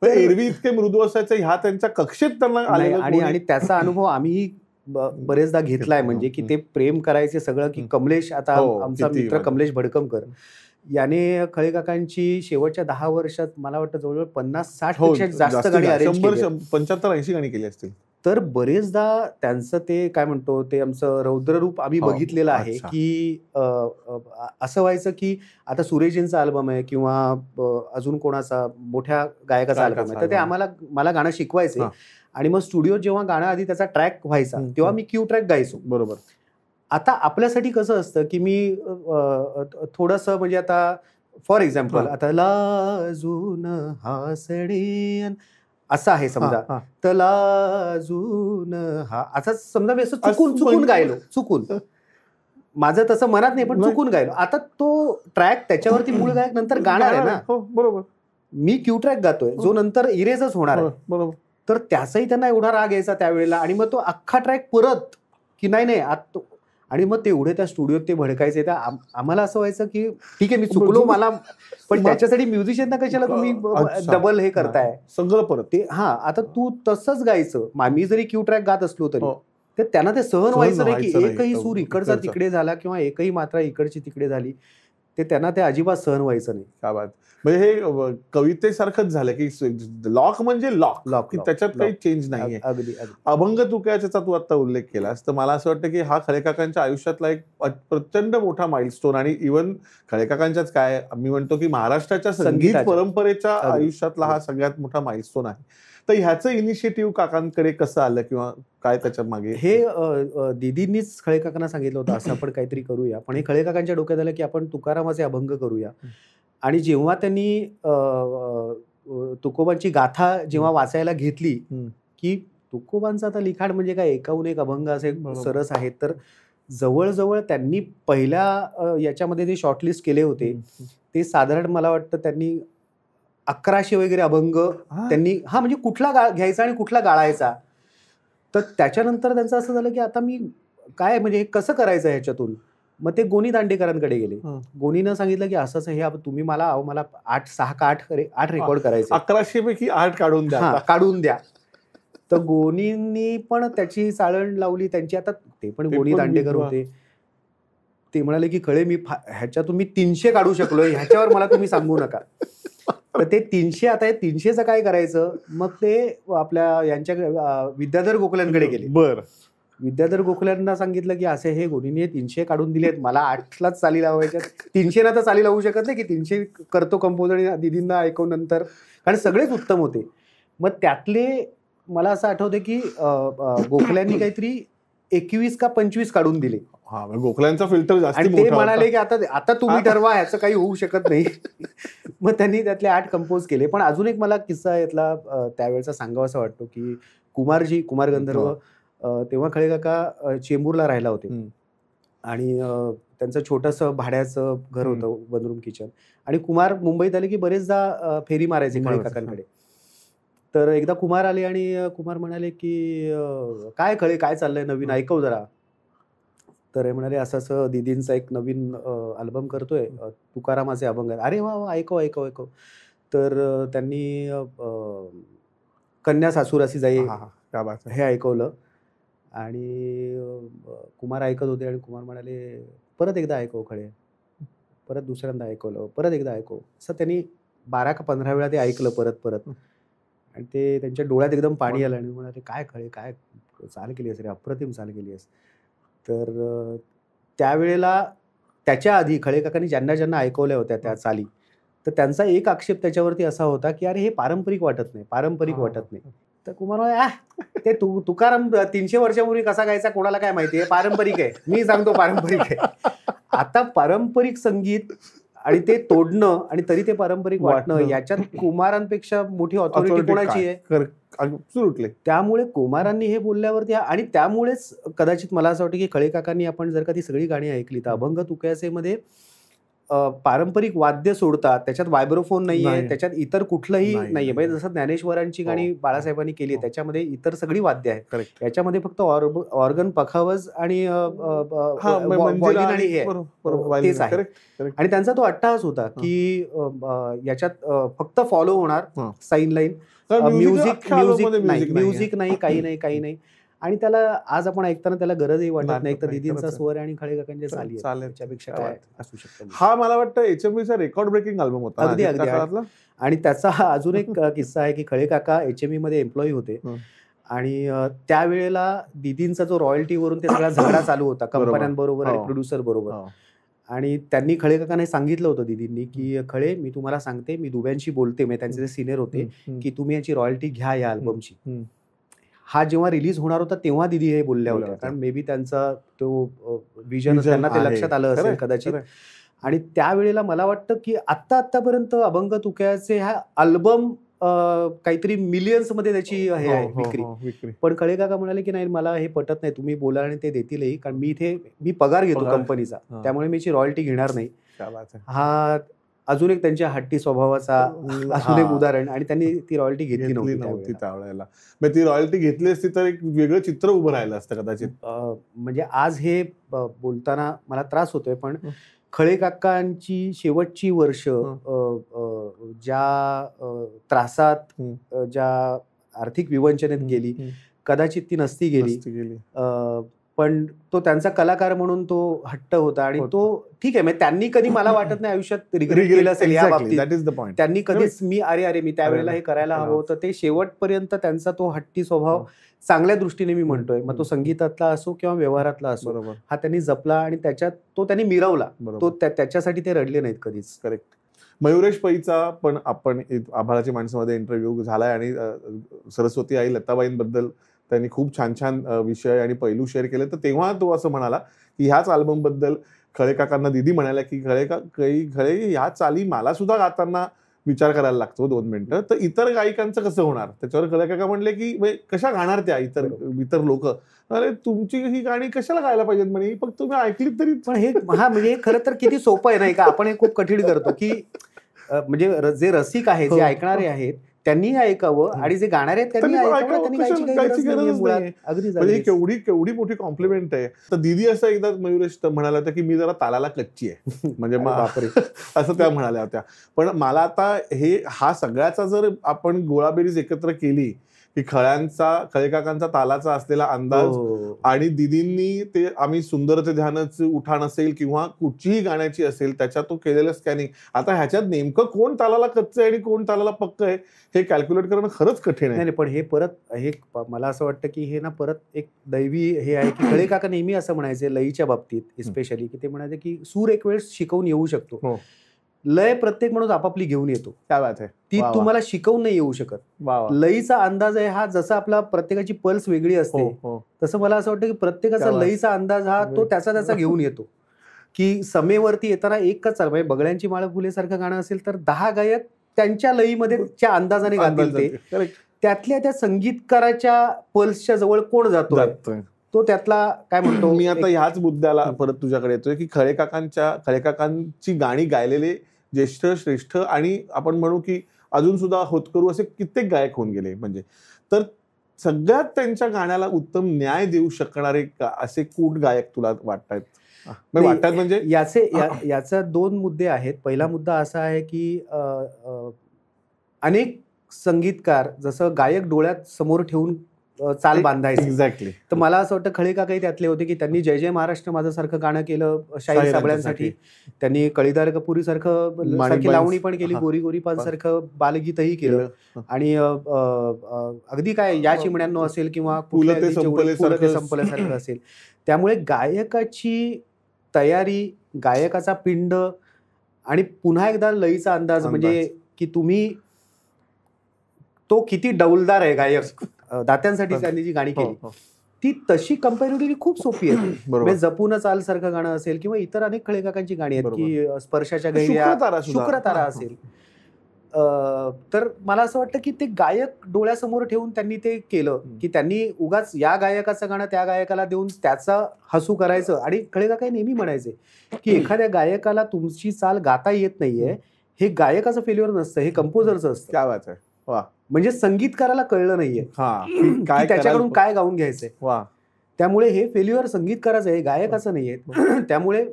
एरवी इतके मृदू असायचं, ह्या त्यांच्या कक्षेत त्यांना आणि त्याचा अनुभव आम्ही बरेचदा घेतलाय. म्हणजे की ते प्रेम करायचे सगळं, की कमलेश, आता आमचा मित्र कमलेश भडकमकर याने खळे काकांची शेवटच्या 10 वर्षात मला वाटतं जवळजवळ 50-60 पेक्षा जास्त गाणी अरेंज केली, 75-80 गाणी केली असतील. तर बरेचदा त्यांचं ते काय म्हणतो ते आमचं रौद्ररूप आम्ही बघितलेलं आहे. की असं व्हायचं की आता सुरेशजींचा अल्बम आहे किंवा अजून कोणाचा मोठ्या गायकाचा अल्बम आहे, तर ते मला गाणं शिकवायचे आणि मग स्टुडिओत जेव्हा गाणं आधी त्याचा ट्रॅक व्हायचा तेव्हा मी क्यू ट्रॅक गायचो. बरोबर. आता आपल्यासाठी कसं असतं की मी थोडंसं म्हणजे आता फॉर एक्झाम्पल आता लाजून हासडीन असं आहे समजा, तर लाजून हा असं समजा मी असं चुकून गायलो, चुकून माझं तसं मनात नाही पण चुकून गायलो. आता तो ट्रॅक त्याच्यावरती मूळ गायक नंतर गाणार आहे ना. बरोबर. मी क्यू ट्रॅक गातोय जो नंतर इरेजच होणार आहे. बरोबर. तर त्याचाही त्यांना एवढा राग यायचा त्यावेळेला आणि मग तो अख्खा ट्रॅक परत की नाही आणि मग तेवढे त्या स्टुडिओत ते भडकायचे. त्या आम्हाला असं व्हायचं की ठीक आहे मी चुकलो मला, पण त्याच्यासाठी म्युझिशियनना कशाला तुम्ही डबल हे करताय सगळं परत ते. आता तू तसंच गायचं, मी जरी क्यू ट्रॅक गात असलो तरी तर त्यांना ते सहन व्हायचं नाही की एकही सूर इकडचा तिकडे झाला किंवा एकही मात्रा इकडची तिकडे झाली, ते त्यांना ते अजिबात सहन व्हायचं नाही. काय बात. म्हणजे हे कवितेसारखंच झालं की लॉक म्हणजे लॉक, त्याच्यात काही चेंज नाहीये. अगदी. अभंग तुक्याचा तू आता उल्लेख केलास, तर मला असं वाटतं की हा खळे काकांच्या आयुष्यातला एक प्रचंड मोठा माइलस्टोन आणि इव्हन खळे काकांच्याच काय मी म्हणतो की महाराष्ट्राच्या संगीत परंपरेच्या आयुष्यातला हा सगळ्यात मोठा माइलस्टोन आहे. तर ह्याचं इनिशिएटिव्ह काकांकडे कसं आलं किंवा काय त्याच्या मागे? हे दीदींनीच खळे काकांना सांगितलं होतं असं आपण काहीतरी करूया, पण हे खळे काकांच्या डोक्यात आलं की आपण तुकारामाचे अभंग करूया. आणि जेव्हा त्यांनी तुकोबांची गाथा जेव्हा वाचायला घेतली की तुकोबांचं आता लिखाण म्हणजे काय एकाहून एक अभंग असे सरस आहेत, तर जवळजवळ त्यांनी पहिल्या याच्यामध्ये जे शॉर्टलिस्ट केले होते ते साधारण मला वाटतं त्यांनी 1100 वगैरे अभंग त्यांनी म्हणजे कुठला घ्यायचा आणि कुठला गाळायचा. तर त्याच्यानंतर त्यांचं असं झालं की आता मी काय म्हणजे कसं करायचं ह्याच्यातून. मग ते गोनी दांडेकरांकडे गेले. गोनीनं सांगितलं की असंच हे तुम्ही मला 8 रेकॉर्ड करायचे, 1100 पैकी 8 काढून द्या. तर गोनींनी पण त्याची चाळण लावली त्यांची. आता ते पण गोनी दांडेकर होते, ते म्हणाले की खळे मी ह्याच्यातून मी 300 काढू शकलोय, ह्याच्यावर मला तुम्ही सांगू नका. तर ते 300 आता हे 300चं काय करायचं. मग ते आपल्या यांच्या विद्याधर गोखल्यांकडे गेले. बरं. विद्याधर गोखल्यांना सांगितलं की असे हे गोनीने 300 काढून दिलेत, मला 8लाच चाली लावायच्या. 300 ना तर चाली लावू शकत नाही की 300 करतो कंपोज आणि दीदींना ऐकून नंतर, कारण सगळेच उत्तम होते. मग त्यातले मला असं आठवतं की गोखल्यांनी काहीतरी 21 का 25 काढून दिले. गोखल्यांचा फिल्टर जास्त. ते म्हणाले की आता तुम्ही ठरवा, ह्याचं काही होऊ शकत नाही. मग त्यांनी त्यातले 8 कंपोज केले. पण अजून एक मला किस्सा यातला त्यावेळेचा सांगावासा वाटतो की कुमार गंधर्व तेव्हा खळे काका चेंबूरला राहिला होते आणि त्यांचं छोटंसं भाड्याचं घर होतं, वन रूम किचन. आणि कुमार मुंबईत आले की बरेचदा फेरी मारायचे खळे काकांकडे. तर एकदा कुमार आले आणि कुमार म्हणाले की काय खळे काय चाललंय नवीन, ऐकव जरा. तर हे म्हणाले असं असं दीदींचा एक नवीन अल्बम करतोय, तुकारामाचे अभंग. अरे वा, ऐकव. तर त्यांनी कन्या सासूरासी जाई क्या बात आहे. हे ऐकवलं आणि कुमार ऐकत होते आणि कुमार म्हणाले, "परत एकदा ऐकव खळे." परत दुसऱ्यांदा ऐकवलं, परत एकदा ऐकव. असं त्यांनी 12 का 15 वेळा ते ऐकलं परत आणि ते त्यांच्या डोळ्यात एकदम पाणी आलं आणि म्हणाले, "काय खळे, काय चाल केली आहेस रे, अप्रतिम चाल केली आहेस." तर त्यावेळेला त्याच्या आधी खळे काकांनी ज्यांना ऐकवल्या होत्या त्या चाली, तर त्यांचा एक आक्षेप त्याच्यावरती असा होता, की "अरे हे पारंपरिक वाटत नाही, पारंपरिक वाटत नाही." तर कुमार म्हणाले, ते तुकाराम 300 वर्षापूर्वी कसा गायचा कोणाला काय माहिती आहे, पारंपरिक आहे. मी सांगतो पारंपरिक आहे. आता पारंपरिक संगीत आणि ते तोडणं आणि तरी ते पारंपरिक वाटणं याच्यात कुमारांपेक्षा मोठी ऑथॉरिटी कोणाची आहे? Absolutely. त्यामुळे कुमारांनी हे बोलल्यावरती आणि त्यामुळेच कदाचित मला असं वाटतं, की खळे काकांनी आपण जर का ती सगळी गाणी ऐकली तर अभंग तुक्यासेमध्ये पारंपरिक वाद्य सोडतात, त्याच्यात वायब्रोफोन नाहीये, त्याच्यात इतर कुठलंही नाहीये. म्हणजे जसं ज्ञानेश्वरांची गाणी बाळासाहेबांनी केली त्याच्यामध्ये इतर सगळी वाद्य आहेत. याच्यामध्ये फक्त ऑर्गन, पखावज आणि व्हायोलिन आणि हे तेच आहे. आणि त्यांचा तो अट्टहास होता, की याच्यात फक्त फॉलो होणार साइन लाईन, म्युझिक नाही, काही नाही. आणि त्याला आज आपण ऐकताना त्याला गरजही वाटत नाही. तर दीदींचा स्वर आणि खळे काकांच्या चाली त्याच्यापेक्षा काय असू शकतं. हा मला वाटतं HMVचा रेकॉर्ड ब्रेकिंग अल्बम होता. अगदी. आणि त्याचा अजून एक किस्सा आहे, की खळे काका HMV मध्ये एम्प्लॉई होते आणि त्यावेळेला दीदींचा जो रॉयल्टीवरून ते सगळा झगडा चालू होता कंपन्यांबरोबर आणि प्रोड्युसर बरोबर. आणि त्यांनी खळे काकांना सांगितलं होतं दीदींनी, की खळे मी तुम्हाला सांगते, मी दुब्यांशी बोलते, मी त्यांचे जे सिनियर होते, की तुम्ही याची रॉयल्टी घ्या या अल्बमची. हा जेव्हा रिलीज होणार होता तेव्हा दीदी हे बोलल्या होत्या, कारण मे बी त्यांचा तो विजन त्यांना ते लक्षात आलं असेल कदाचित. आणि त्यावेळेला मला वाटतं, की आतापर्यंत अभंग तुक्याचे हा अल्बम काहीतरी मिलियन्स मध्ये त्याची हे आहे विक्री. पण खळे काका म्हणाले, की नाही मला हे पटत नाही, तुम्ही बोला आणि ते देतीलही, कारण मी पगार घेतो कंपनीचा, त्यामुळे मी रॉयल्टी घेणार नाही. हा अजून एक त्यांच्या हट्टी स्वभावाचा अजून एक उदाहरण. आणि त्यांनी ती रॉयल्टी घेतली नव्हती त्यावेळेला. मग ती रॉयल्टी घेतली असती तर एक वेगळं चित्र उभं राहिलं असतं कदाचित. म्हणजे आज हे बोलताना मला त्रास होतोय, पण खळे काकांची शेवटची वर्ष ज्या त्रासात, ज्या आर्थिक विवंचनेत गेली, कदाचित ती नसती गेली. पण तो त्यांचा कलाकार म्हणून तो हट्ट होता आणि तो ठीक आहे. म्हणजे त्यांनी कधी मला वाटत नाही आयुष्यात रिग्रेट केलं असेल या बाबतीत. त्यांनी कधीच अरे मी त्यावेळेला हे करायला हवं होतं. ते शेवटपर्यंत त्यांचा तो हट्टी स्वभाव चांगल्या दृष्टीने मी म्हणतोय, मग तो संगीतातला असो किंवा व्यवहारातला असो, हा त्यांनी जपला आणि त्याच्यात तो त्यांनी मिरवला. तो त्याच्यासाठी ते रडले नाहीत कधीच. करेक्ट. मयुरेश पैचा पण आपण आभाळाची माणसामध्ये इंटरव्ह्यू झालाय आणि सरस्वती आई लताबाईंबद्दल त्यांनी खूप छान विषय आणि पैलू शेअर केले. तर तेव्हा तो असं म्हणाला, की ह्याच अल्बम बद्दल खळे काकांना दीदी म्हणाल्या, की खळे ह्या चाली मला सुद्धा गाताना विचार करायला लागतो 2 मिनिटं, तर इतर गायिकांचं कसं होणार. त्याच्यावर खळे काका म्हणले, की कशा गाणार त्या इतर लोक. अरे तुमची ही गाणी कशाला गायला पाहिजेत म्हणे, फक्त तुम्ही ऐकलीत तरी. पण हे म्हणजे खरं तर किती सोपं आहे नाही का. आपण हे खूप कठीण करतो, की म्हणजे जे रसिक आहेत, जे ऐकणारे आहेत त्यांनी ऐकावं आणि जे गाणारे आहेत त्यांनी ऐकावं. गायची गरज नाही. म्हणजे केवढी मोठी कॉम्प्लिमेंट आहे. तर दीदी असं एकदा मयुरेश म्हणाला होता, की मी जरा तालाला कच्ची आहे. म्हणजे असं त्या म्हणाल्या होत्या. पण मला आता हा सगळ्याचा जर आपण गोळाबेरीज एकत्र केली, की खळे काकांचा तालाचा असलेला अंदाज आणि दीदींनी ते आम्ही सुंदरते ध्यानच उठाण असेल किंवा कुठचीही गाण्याची असेल त्याच्यात तो केलेलं स्कॅनिंग. आता ह्याच्यात नेमकं कोण तालाला कच्चं आहे आणि कोण तालाला पक्क आहे हे कॅल्क्युलेट करणं खरंच कठीण आहे. नाही, पण हे मला असं वाटतं, की हे ना परत एक दैवी हे आहे, की खळे काका नेहमी असं म्हणायचे लयीच्या बाबतीत स्पेशली, की ते म्हणायचे, की सूर एक वेळेस शिकवून येऊ शकतो, लय प्रत्येक माणूस आपापली घेऊन येतो. काय बात आहे. ती तुम्हाला शिकवून नाही येऊ शकत. लयीचा अंदाज आहे हा, जसा आपला प्रत्येकाची पल्स वेगळी असते तसं मला असं वाटतं, की प्रत्येकाचा लयीचा अंदाज हा तो त्याचा घेऊन येतो. की समेवरती येताना एक चाल म्हणजे बगळ्यांची माळ फुलेसारखं गाणं असेल तर 10 गायक त्यांच्या लयीमध्ये अंदाजाने गातील ते. त्यातल्या त्या संगीतकाराच्या पल्सच्या जवळ कोण जातोय तो त्यातला काय म्हणतो. मी आता ह्याच मुद्द्याला परत तुझ्याकडे येतोय, की खळे काकांची गाणी गायलेले ज्येष्ठ श्रेष्ठ आणि आपण म्हणू की अजून सुद्धा होतकरू असे कित्येक गायक होऊन गेले. म्हणजे तर सगळ्यात त्यांच्या गाण्याला उत्तम न्याय देऊ शकणारे असे कूट गायक तुला वाटतात म्हणजे याचा 2 मुद्दे आहेत. पहिला मुद्दा असा आहे, की अनेक संगीतकार जसं गायक डोळ्यात समोर ठेवून चाल बांधायचे. एक्झॅक्टली. तर मला असं वाटतं खळे काकाही त्यातले होते की त्यांनी जय जय महाराष्ट्र माझं सारखं गाणं केलं शाहीर साबळ्यांसाठी, त्यांनी कळीदार कपुरी सारखी लावणी पण केली, गोरी गोरी पान सारखं बालगीतही केलं, आणि अगदी काय या चिमण्यांनो असेल किंवा फुलं ते संपल्यासारखं असेल. त्यामुळे गायकाची तयारी, गायकाचा पिंड आणि पुन्हा एकदा लईचा अंदाज, म्हणजे की तुम्ही तो किती डौलदार आहे गायक. दात्यांसाठी त्यांनी जी गाणी केली ती तशी कंपॅरेटिव्हली खूप सोपी आहे. म्हणजे जपून चाल सारखं गाणं असेल किंवा इतर अनेक खळे काकांची गाणी आहेत की स्पर्शाच्या गैऱ्या, शुक्रतारा असेल. तर मला असं वाटतं की ते गायक डोळ्यासमोर ठेवून त्यांनी ते केलं, की त्यांनी उगाच या गायकाचं गाणं त्या गायकाला देऊन त्याचा हसू करायचं. आणि खळे काका नेहमी म्हणायचे की एखाद्या गायकाला तुमची चाल गाता येत नाहीये हे गायकाचं फेल्युअर नसतं, हे कंपोजरचं असतं. काय बात आहे. म्हणजे संगीतकाराला कळलं नाहीये की त्याच्याकडून काय गाऊन घ्यायचंय. त्यामुळे हे फेल्युअर संगीतकाराचं आहे, गायकाचं नाहीये. त्यामुळे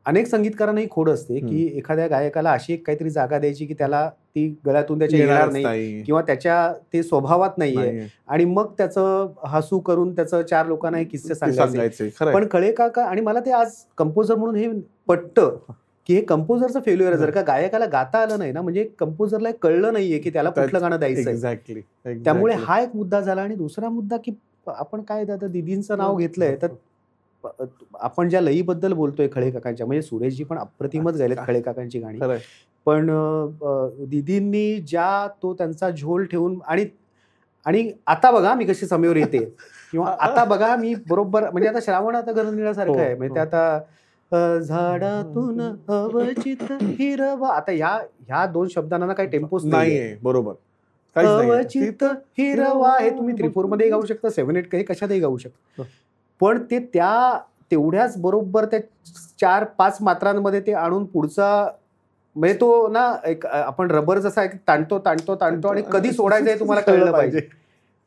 अनेक संगीतकारांनाही खोड असते की एखाद्या गायकाला अशी एक काहीतरी जागा द्यायची की त्याला ती गळ्यातून त्याच्या येणार नाही किंवा त्याच्या ते स्वभावात नाहीये, आणि मग त्याचं हसू करून त्याचं 4 लोकांना हे किस्से सांगायचे. पण खळे काका, आणि मला ते आज कंपोजर म्हणून हे पटतं की हे कंपोजरचं फेल्युअर आहे. जर का गायकाला गाता आलं नाही ना, म्हणजे कंपोजरला कळलं नाहीये की त्याला कुठलं गाणं द्यायचं. एक्झॅक्टली. त्यामुळे हा एक मुद्दा झाला. आणि दुसरा मुद्दा की आपण काय आता दीदींचं नाव घेतलंय, तर आपण ज्या लईबद्दल बोलतोय खळे काकांच्या, म्हणजे सुरेशजी पण अप्रतिमच गायलेत खळे काकांची गाणी, पण दीदींनी ज्या तो त्यांचा झोल ठेवून, आणि आता बघा मी कशी समेवर येते, किंवा आता बघा मी बरोबर, म्हणजे आता श्रावण आता गणनिळासारखं आहे. म्हणजे आता झाडातून अवचित हिरवा, आता ह्या 2 शब्दांना काही टेम्पोच नाहीये. बरोबर. अवचित हिरवा हे तुम्ही 3/4 मध्ये गाऊ शकता, 7/8 काही कशातही गाऊ शकता. पण ते तेवढ्याच बरोबर त्या 4-5 मात्रांमध्ये ते आणून पुढचा, म्हणजे तो ना एक आपण रबर जसा ताणतो आणि कधी सोडायचं हे तुम्हाला कळलं पाहिजे.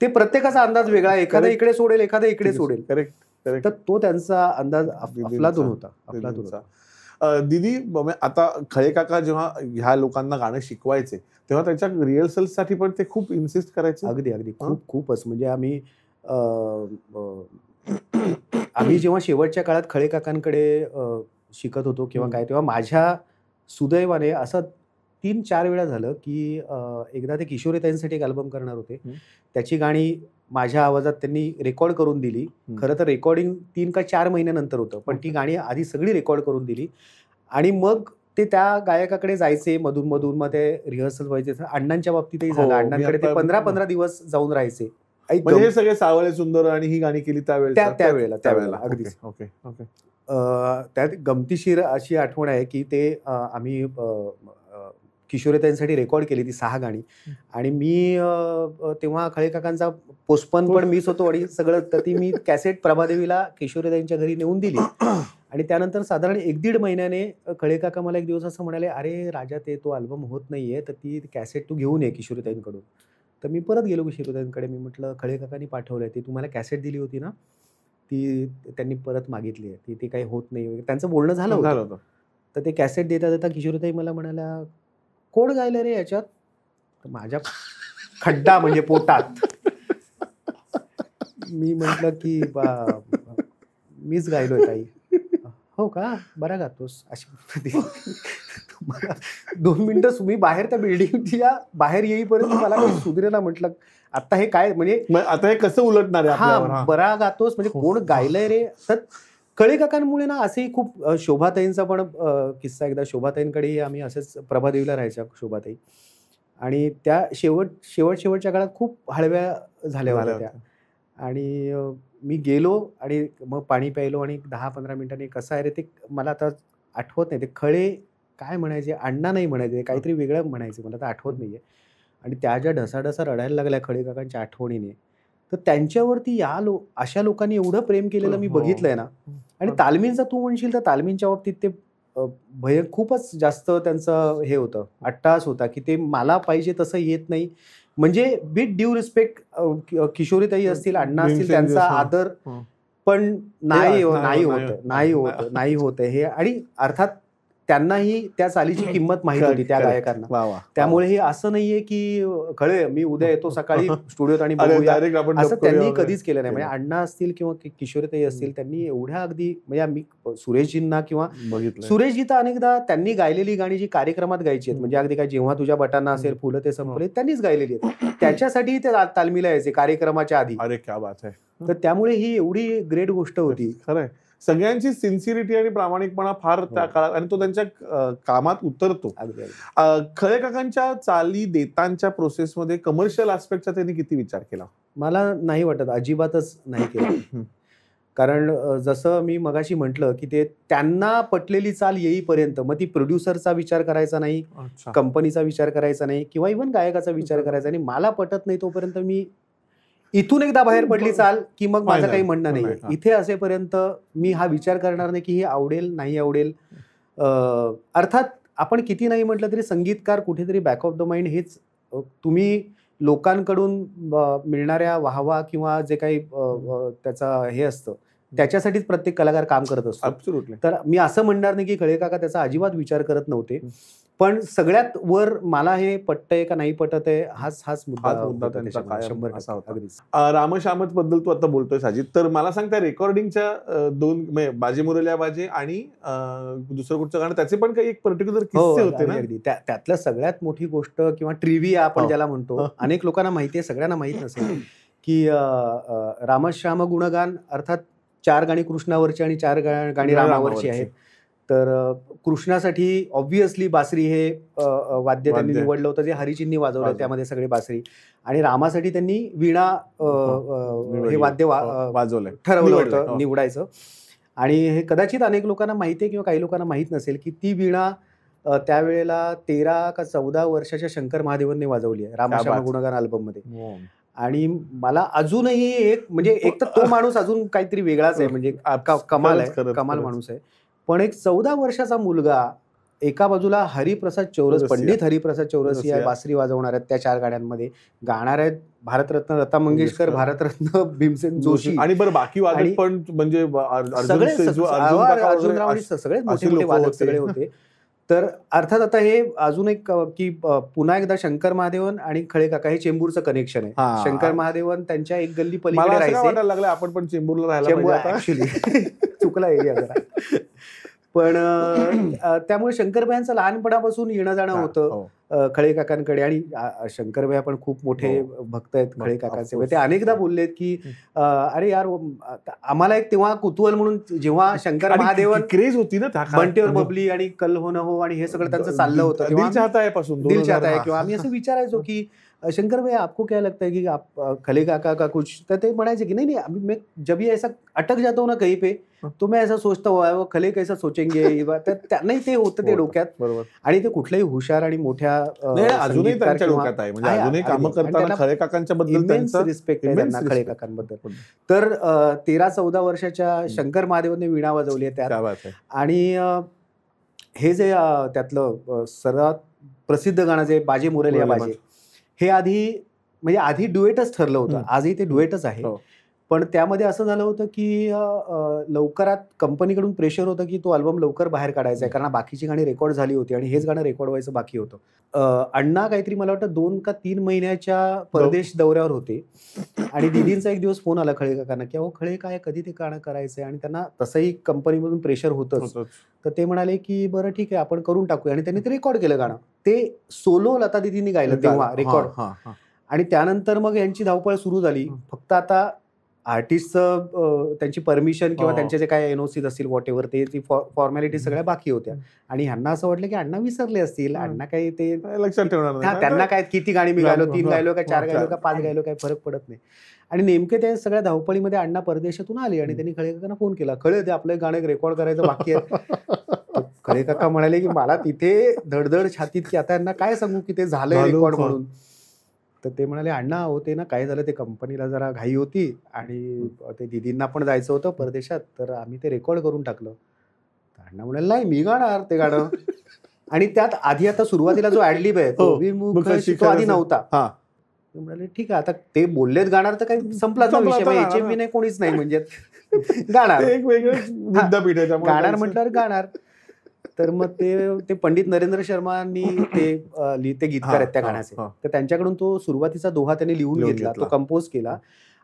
ते प्रत्येकाचा अंदाज वेगळा, एखादा इकडे सोडेल, एखादा इकडे सोडेल. करेक्ट. तर तो त्यांचा अंदाज अफलातून होता. दीदी, आता खळे काका जेव्हा ह्या लोकांना गाणं शिकवायचे तेव्हा त्याच्या रिहर्सल्स साठी पण ते खूप इन्सिस्ट करायचे. अगदी खूपच. म्हणजे आम्ही जेव्हा शेवटच्या काळात खळे काकांकडे शिकत होतो किंवा काय, तेव्हा माझ्या सुदैवाने असं 3-4 वेळा झालं की एकदा ते किशोरीताईंसाठी एक अल्बम करणार होते. त्याची गाणी माझ्या आवाजात त्यांनी रेकॉर्ड करून दिली. खरं तर रेकॉर्डिंग 3 का 4 महिन्यानंतर होतं, पण ती गाणी आधी सगळी रेकॉर्ड करून दिली. आणि मग ते त्या गायकाकडे जायचे मधून, मग ते रिहर्सल व्हायचे. अण्णांच्या बाबतीतही झालं. अण्णांकडे ते 15-15 दिवस जाऊन राहायचे. हे सगळे सावळे सुंदर आणि ही गाणी केली त्यावेळेला. अगदीच. ओके. त्यात गमतीशीर अशी आठवण आहे की ते आम्ही किशोरीताईंसाठी रेकॉर्ड केली ती 6 गाणी. आणि मी तेव्हा खळे काकांचा पोस्टपन पण मिस होतो आणि सगळं, तर ती मी कॅसेट प्रभादेवीला किशोरीताईंच्या घरी नेऊन दिली. आणि त्यानंतर साधारण 1-1.5 महिन्याने खळे काका मला एक दिवस असं म्हणाले, अरे राजा, ते तो अल्बम होत नाहीये, तर ती कॅसेट तू घेऊन ये किशोरीताईंकडून. तर मी परत गेलो किशोरीताईंकडे. मी म्हटलं, खळे काकांनी पाठवलंय, ती तुम्हाला कॅसेट दिली होती ना, ती त्यांनी परत मागितली आहे, ती काही होत नाही. त्यांचं बोलणं झालं होतं. तर ते कॅसेट देता किशोरीताई मला म्हणाल्या, कोण गायलं रे याच्यात? माझ्या खड्डा म्हणजे पोटात. मी म्हटलं की मीच गायलोय ताई. हो का, बरा गातोस. अशी 2 मिनिटं तुम्ही बाहेर त्या बिल्डिंगच्या बाहेर येईपर्यंत मला काही सुधरेना. म्हटलं आता हे काय, म्हणजे आता हे कसं उलटणार आहे. हा, बरा गातोस म्हणजे कोण गायलंय रे. तर खळे काकांमुळे ना असेही खूप, शोभाताईंचा पण किस्सा. एकदा शोभाताईंकडेही आम्ही असेच प्रभादेवीला राहायच्या शोभाताई, आणि त्या शेवटच्या काळात खूप हळव्या झाल्या होत्या. आणि मी गेलो आणि मग पाणी प्यायलो, आणि 10-15 मिनिटांनी, कसं आहे रे ते मला आता आठवत नाही, ते खळे काय म्हणायचे, अण्णा नाही म्हणायचे, काहीतरी वेगळं म्हणायचे, मला आता आठवत नाहीये. आणि त्या ज्या ढसाढसा रडायला लागल्या खळे काकांच्या आठवणीने, तर त्यांच्यावरती अशा लोकांनी एवढं प्रेम केलेलं मी बघितलंय ना. आणि तालमींचा तू म्हणशील तर तालमींच्या बाबतीत ते खूपच जास्त त्यांचं हे होतं, अट्टहास होता की ते मला पाहिजे तसं येत नाही. म्हणजे विथ ड्यू रिस्पेक्ट, किशोरीताई असतील, अण्णा असतील, त्यांचा आदर, पण नाही होत हे. आणि अर्थात त्यांनाही त्या चालीची किंमत माहित होती त्या गायकांना. त्यामुळे हे असं नाहीये की खळे मी उद्या येतो सकाळी स्टुडिओत आणि बघूया असं त्यांनी कधीच केलं नाही. म्हणजे अण्णा असतील किंवा किशोरीताई असतील त्यांनी एवढ्या अगदी म्हणजे आम्ही सुरेशजींना किंवा सुरेशजी तर अनेकदा त्यांनी गायलेली गाणी जी कार्यक्रमात गायची आहेत म्हणजे अगदी काय जेव्हा तुझ्या बटांना असेल फुलं ते संपले त्यांनीच गायलेली आहेत. त्याच्यासाठी ते तालमीला यायचे कार्यक्रमाच्या आधी. अरे क्या बात आहे. तर त्यामुळे ही एवढी ग्रेट गोष्ट होती. खरंय सगळ्यांची सिन्सिरिटी आणि प्रामाणिकपणा फार त्या काळात आणि तो त्यांच्या कामात उतरतो. खळे काकांच्या चाली देतांच्या प्रोसेसमध्ये कमर्शियल ऍस्पेक्टचा त्यांनी किती विचार केला? मला नाही वाटत, अजिबातच नाही केला. कारण जसं मी मगाशी म्हटलं की ते त्यांना पटलेली चाल येईपर्यंत मग ती प्रोड्युसरचा विचार करायचा नाही, कंपनीचा विचार करायचा नाही किंवा इव्हन गायकाचा विचार करायचा नाही. मला पटत नाही तोपर्यंत मी इथून एकदा बाहेर पडली चाल की मग माझं काही म्हणणं नाही. इथे असेपर्यंत मी हा विचार करणार नाही की हे आवडेल नाही आवडेल. अर्थात आपण किती नाही म्हटलं तरी संगीतकार कुठेतरी बॅक ऑफ द माइंड हेच तुम्ही लोकांकडून मिळणाऱ्या वाहवा किंवा जे काही त्याचा हे असतं त्याच्यासाठीच प्रत्येक कलाकार काम करत असतो. ऍब्सोल्युटली. तर मी असं म्हणणार नाही की खळे काका त्याचा अजिबात विचार करत नव्हते. पण सगळ्यात वर मला हे पटतंय का नाही पटत आहे हाच मुद्दा त्यांचा कायम असा होता. अगदीच. रामशामत बद्दल तू आता बोलतोय साजिद, तर मला सांग त्या रेकॉर्डिंगच्या दोन बाजे मुरल्या बाजे आणि दुसरं कुठचं गाणं त्याचे पण काही एक पर्टिक्युलर किस्से होते ना? त्यातलं सगळ्यात मोठी गोष्ट किंवा ट्रिव्हिया आपण ज्याला म्हणतो अनेक लोकांना माहिती आहे, सगळ्यांना माहित नसेल की रामश्याम गुणगान अर्थात 4 गाणी कृष्णावरची आणि 4 गाणी रामावरची आहेत. तर कृष्णासाठी ऑब्व्हियसली बासरी हे वाद्य त्यांनी निवडलं होतं जे हरिजींनी वाजवलं त्यामध्ये सगळे बासरी, आणि रामासाठी त्यांनी वीणा हे वाद्य वाजवलं ठरवलं होतं निवडायचं. आणि हे कदाचित अनेक लोकांना माहिती आहे किंवा काही लोकांना माहित नसेल की ती वीणा त्यावेळेला 13 का 14 वर्षाच्या शंकर महादेवांनी वाजवली आहे रामश्याम गुणगान अल्बम मध्ये. आणि मला अजूनही एक म्हणजे एक तर तो माणूस अजून काहीतरी वेगळाच आहे, म्हणजे कमाल आहे, कमाल माणूस आहे. पण एक 14 वर्षाचा मुलगा एका बाजूला हरिप्रसाद चौरस, पंडित हरिप्रसाद चौरस या बासरी वाजवणार आहेत त्या 4 गाण्यांमध्ये, गाणार आहेत भारतरत्न लता मंगेशकर, भारतरत्न भीमसेन जोशी आणि बरं बाकी वादक पण म्हणजे अर्जुनराव आणि सगळे मोठे मोठे वादक सगळे होते. तर अर्थात आता हे अजून एक की पुन्हा एकदा शंकर महादेवन आणि खळे काका हे चेंबूरचं कनेक्शन आहे. शंकर महादेवन त्यांच्या एक गल्ली पलीकडे राहायचे. आपण पण चेंबूरला राहायला ऍक्च्युली चुकला एरिया जरा. पण त्यामुळे शंकरभायांचं लहानपणापासून येणं जाणं होतं खळे काकांकडे. आणि शंकरभाई पण खूप मोठे भक्त आहेत खळे काकांचे. ते अनेकदा बोललेत की अरे यार आम्हाला एक तेव्हा कुतूहल म्हणून जेव्हा शंकर महादेवन क्रेज होती ना बंटेवर बबली आणि कल हो न हो आणि हे सगळं त्यांचं चाललं होतं तेव्हा दिल चाहता है किंवा आम्ही असं विचारायचो की शंकर भाई आपको क्या लगता है कि आप खले काका का कुछ, तर ते म्हणायचे की नाही मैं जब ये ऐसा अटक जाता हूं ना कहीं पे तो मैं ऐसा सोचता हुआ वो खले कैसा सोचेंगे, तर त्यांनाही ते होतं ते डोक्यात. बरोबर. आणि ते कुठल्याही हुशार आणि मोठ्या अजूनही त्यांच्या डोक्यात आहे, म्हणजे अजूनही कामं करताना खळे काकांच्या बद्दल त्यांचं रिस्पेक्ट आहे त्यांना खळे काकांबद्दल. तर 13-14 वर्षाच्या शंकर महादेवने वीणा वाजवली आहे त्यात. आणि हे जे त्यातलं सर्वात प्रसिद्ध गाणं जे बाजे मुरलिया बाजे हे आधी ड्युएटच ठरलं होतं, आजही ते ड्युएटच आहे. पण त्यामध्ये असं झालं होतं की लवकरात कंपनीकडून प्रेशर होतं की तो अल्बम लवकर बाहेर काढायचा आहे, कारण बाकीची गाणी रेकॉर्ड झाली होती आणि हेच गाणं रेकॉर्ड व्हायचं बाकी होतं. अण्णा काहीतरी मला वाटतं 2 का 3 महिन्याच्या परदेश दौऱ्यावर होते आणि दीदींचा एक दिवस फोन आला खळे काकांना की अहो खळे काय कधी ते गाणं करायचंय, आणि त्यांना तसंही कंपनीमधून प्रेशर होतंच. तर ते म्हणाले की बरं ठीक आहे आपण करून टाकूया, आणि त्यांनी ते रेकॉर्ड केलं गाणं. ते सोलो लता दीदींनी गायलं तेव्हा रेकॉर्ड. आणि त्यानंतर मग यांची धावपळ सुरू झाली. फक्त आता आर्टिस्टचं त्यांची परमिशन किंवा त्यांचे जे काय एनओसी असतील वॉट एव्हर ती फॉर्मॅलिटी सगळ्या बाकी होत्या. आणि ह्यांना असं वाटलं की अण्णा विसरले असतील, अण्णा काही ते लक्षात ठेवणार, त्यांना काय किती गाणी मी गायलो, 3 गायलो का 4 गायलो का 5 गायलो काय फरक पडत नाही. आणि नेमके त्या सगळ्या धावपळीमध्ये अण्णा परदेशातून आले आणि त्यांनी खळे काकांना फोन केला, खळे ते आपलं गाणं रेकॉर्ड करायचं बाकी आहे. खळे काका म्हणाले की मला तिथे धडधड छातीत की आता यांना काय सांगू की ते झालंय रेकॉर्ड म्हणून. तर ते म्हणाले अण्णा होते ना काय झालं ते कंपनीला जरा घाई होती आणि ते दीदींना पण जायचं होतं परदेशात, तर आम्ही ते रेकॉर्ड करून टाकलं. अण्णा म्हणाले नाही मी गाणार ते गाणं. आणि त्यात आधी आता सुरुवातीला जो ऍडलिब आहे तो आधी नव्हता. म्हणाले ठीक आहे आता ते बोललेत गाणार तर काही संपलाच विषय, HMV नाही कोणीच नाही म्हणजे गाणार गाणार म्हटल्यावर गाणार. तर मग ते पंडित नरेंद्र शर्मांनी ते गीतकार आहेत त्या गाण्याचे. तर त्यांच्याकडून तो सुरुवातीचा दोहा त्यांनी लिहून घेतला, तो कंपोज केला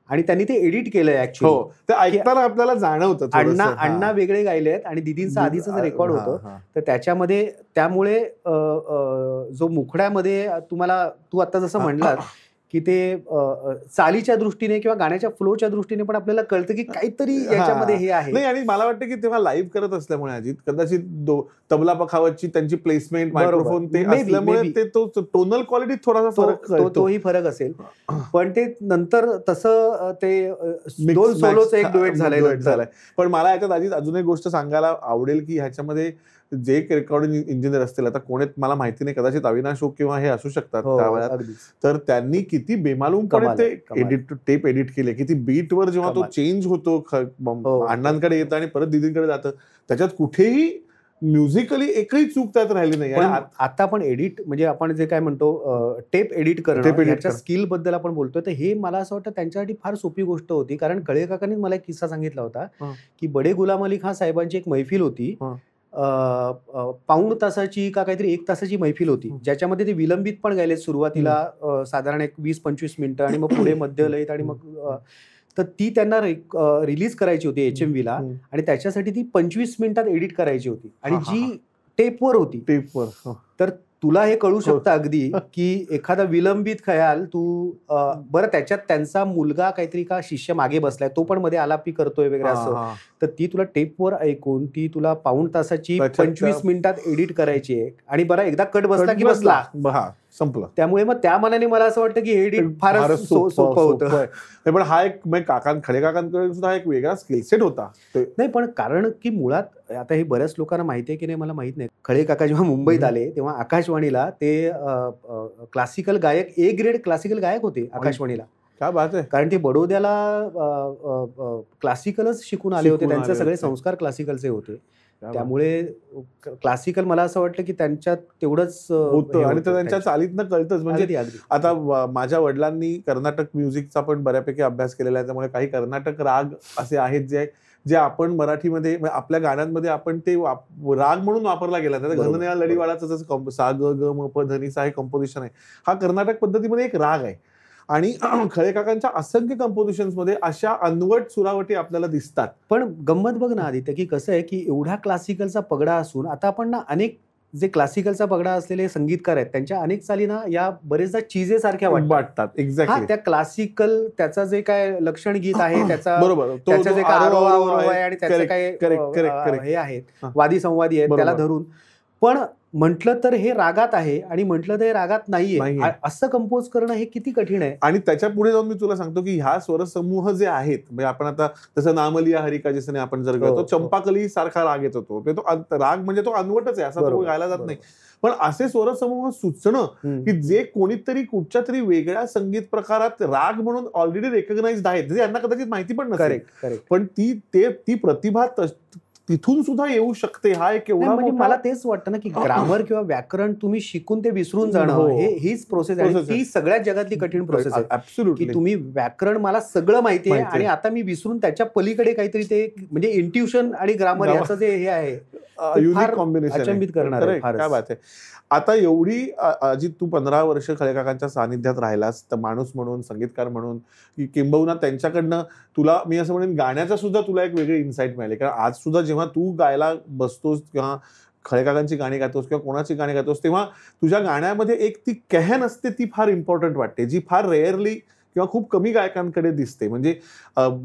आणि त्यांनी ते एडिट केलंय ऍक्च्युअली. ते ऐकताना आपल्याला जाणवतं अण्णा वेगळे गायले आहेत आणि दिदींचं आधीच रेकॉर्ड होतं. तर त्याच्यामध्ये त्यामुळे जो मुखड्यामध्ये तू आता जसं म्हणलात की ते चालीच्या दृष्टीने किंवा गाण्याच्या फ्लोच्या दृष्टीने पण आपल्याला कळतं की काहीतरी याच्यामध्ये हे आहे. नाही, आणि मला वाटतं की तेव्हा लाईव्ह करत असल्यामुळे अजित कदाचित तबला पखावतची त्यांची प्लेसमेंट, मायक्रोफोन ते असल्यामुळे ते तो टोनल क्वालिटी थोडासा फरक, तोही फरक असेल. पण ते नंतर तसं ते दोन सोलोचं एक डुएट झालंय. पण मला याच्यात अजित अजून एक गोष्ट सांगायला आवडेल की ह्याच्यामध्ये जे रेकॉर्डिंग इंजिनियर असतील, आता कोण आहेत मला माहिती नाही, कदाचित अविनाश किंवा हे असू शकतात त्यावेळेला, तर त्यांनी किती बेमालूमपणे ते टेप एडिट केले, किती बीटवर जेव्हा तो चेंज होतो, अण्णांकडे येतं आणि परत दिदींकडे जातं, त्याच्यात कुठेही म्युझिकली एकही चूक त्यात राहिली नाही. आता आपण एडिट म्हणजे आपण जे काय म्हणतो टेप एडिट करणं, याच्या स्किल बद्दल आपण बोलतोय, तर हे मला असं वाटतं त्यांच्यासाठी फार सोपी गोष्ट होती. कारण कळे काकांनी मला एक किस्सा सांगितला होता की बडे गुलाम अली खान साहेबांची एक मैफिल होती, पाऊण तासाची का काहीतरी 1 तासाची मैफिल होती, ज्याच्यामध्ये ते विलंबित पण गायले सुरुवातीला साधारण एक 20-25 मिनिटं आणि मग पुढे मध्य लयीत आणि मग तर ती त्यांना रिलीज करायची होती HMV ला आणि त्याच्यासाठी ती 25 मिनिटात एडिट करायची होती आणि जी टेपवर होती. तर तुला हे कळू शकतं अगदी की एखादा विलंबित खयाल तू बरं, त्याच्यात त्यांचा मुलगा काहीतरी का शिष्य मागे बसलाय, तो पण मध्ये आलापी करतोय वगैरे असं, तर ती तुला टेपवर ऐकून ती तुला पाऊण तासाची 25 मिनिटात एडिट करायची आहे आणि बरं एकदा कट बसला की बसला, संपलं. त्यामुळे मग त्या मानाने मला असं वाटतं की एडिट फार सोपं होतं. पण हा एक खडे काकांकडे सुद्धा एक वेगळा स्किल सेट होता. नाही, पण कारण की मुळात आता हे बऱ्याच लोकांना माहिती आहे की नाही मला माहित नाही, खडे काका जेव्हा मुंबईत आले तेव्हा आकाशवाणीला ते क्लासिकल गायक, A ग्रेड क्लासिकल गायक होते आकाशवाणीला. काय बात आहे. कारण ते बडोद्याला क्लासिकलच शिकून आले होते, त्यांचे सगळे संस्कार क्लासिकलचे होते. त्यामुळे क्लासिकल मला असं वाटतं की त्यांच्यात तेवढंच होतं आणि त्यांच्या चालीतनं कळतंच. म्हणजे आता माझ्या वडिलांनी कर्नाटक म्युझिकचा पण बऱ्यापैकी अभ्यास केलेला आहे, त्यामुळे काही कर्नाटक राग असे आहेत जे आपण मराठीमध्ये आपल्या गाण्यांमध्ये आपण ते राग म्हणून वापरला गेला. त्याचा घननिळा लढीवाडाचं जसं सा ग ग म प ध नि सा हे कंपोजिशन आहे, हा कर्नाटक पद्धतीमध्ये एक राग आहे. आणि खळे काकांच्या असंख्य कंपोजिशन्स मध्ये अशा अनवट सुरावटी आपल्याला दिसतात. पण गंमत बघ ना आदित्य, की कसं आहे की एवढा क्लासिकलचा पगडा असून आता आपण ना अनेक जे क्लासिकलचा पगडा असलेले संगीतकार आहेत त्यांच्या अनेक चाली ना या बरेचदा चीजे सारख्या वाटतात. एक्झॅक्टली. त्या क्लासिकल त्याचं जे काय लक्षण गीत आहे त्याचा, बरोबर, त्याचं जे काय आरोह आहे आणि त्याचे काय हे आहेत वादी संवादी आहेत त्याला धरून, पण म्हटलं तर हे रागात आहे आणि म्हटलं तर हे रागात नाहीये, असं कंपोज करणं हे किती कठीण आहे. आणि त्याच्या पुढे जाऊन मी तुला सांगतो की ह्या स्वरसमूह जे आहेत, म्हणजे आपण आता जसं नामलिया हरिका जसं आपण जर गातो, चंपाकली सारखा राग येतो, तो राग म्हणजे तो अनवटच आहे, असा तो गायला जात नाही. पण असे स्वरसमूह सुचणं की जे कोणीतरी कुठच्या तरी वेगळ्या संगीत प्रकारात राग म्हणून ऑलरेडी रेकग्नाइज्ड आहेत, जे यांना कदाचित माहिती पण नसेल, पण ती प्रतिभा तिथून सुद्धा येऊ शकते. हा एक एवढा म्हणजे मला तेच वाटतं ना की ग्रामर किंवा व्याकरण तुम्ही शिकून ते विसरून जाणं हीच प्रोसेस आहे. ती सगळ्यात जगातली कठीण प्रोसेस आहे की तुम्ही व्याकरण मला सगळं माहिती आहे आणि आता मी विसरून त्याच्या पलीकडे काहीतरी ते म्हणजे इंट्युशन आणि ग्रामर याचं जे हे आहे युनिक कॉम्बिनेशन अचंबित करणार आहे. काय बात आहे. आता एवढी अजित तू 15 वर्ष खळे काकांच्या सानिध्यात राहिलास, तर माणूस म्हणून, संगीतकार म्हणून, किंबहुना त्यांच्याकडनं तुला मी असं म्हणेन गाण्याचा सुद्धा तुला एक वेगळी इन्साइट मिळाली. कारण आज सुद्धा जेव्हा तू गायला बसतोस किंवा खळे काकांची गाणी गातोस किंवा कोणाची गाणी गातोस, तेव्हा तुझ्या गाण्यामध्ये एक ती कहन असते, ती फार इम्पॉर्टंट वाटते, जी फार रेअरली किंवा खूप कमी गायकांकडे दिसते. म्हणजे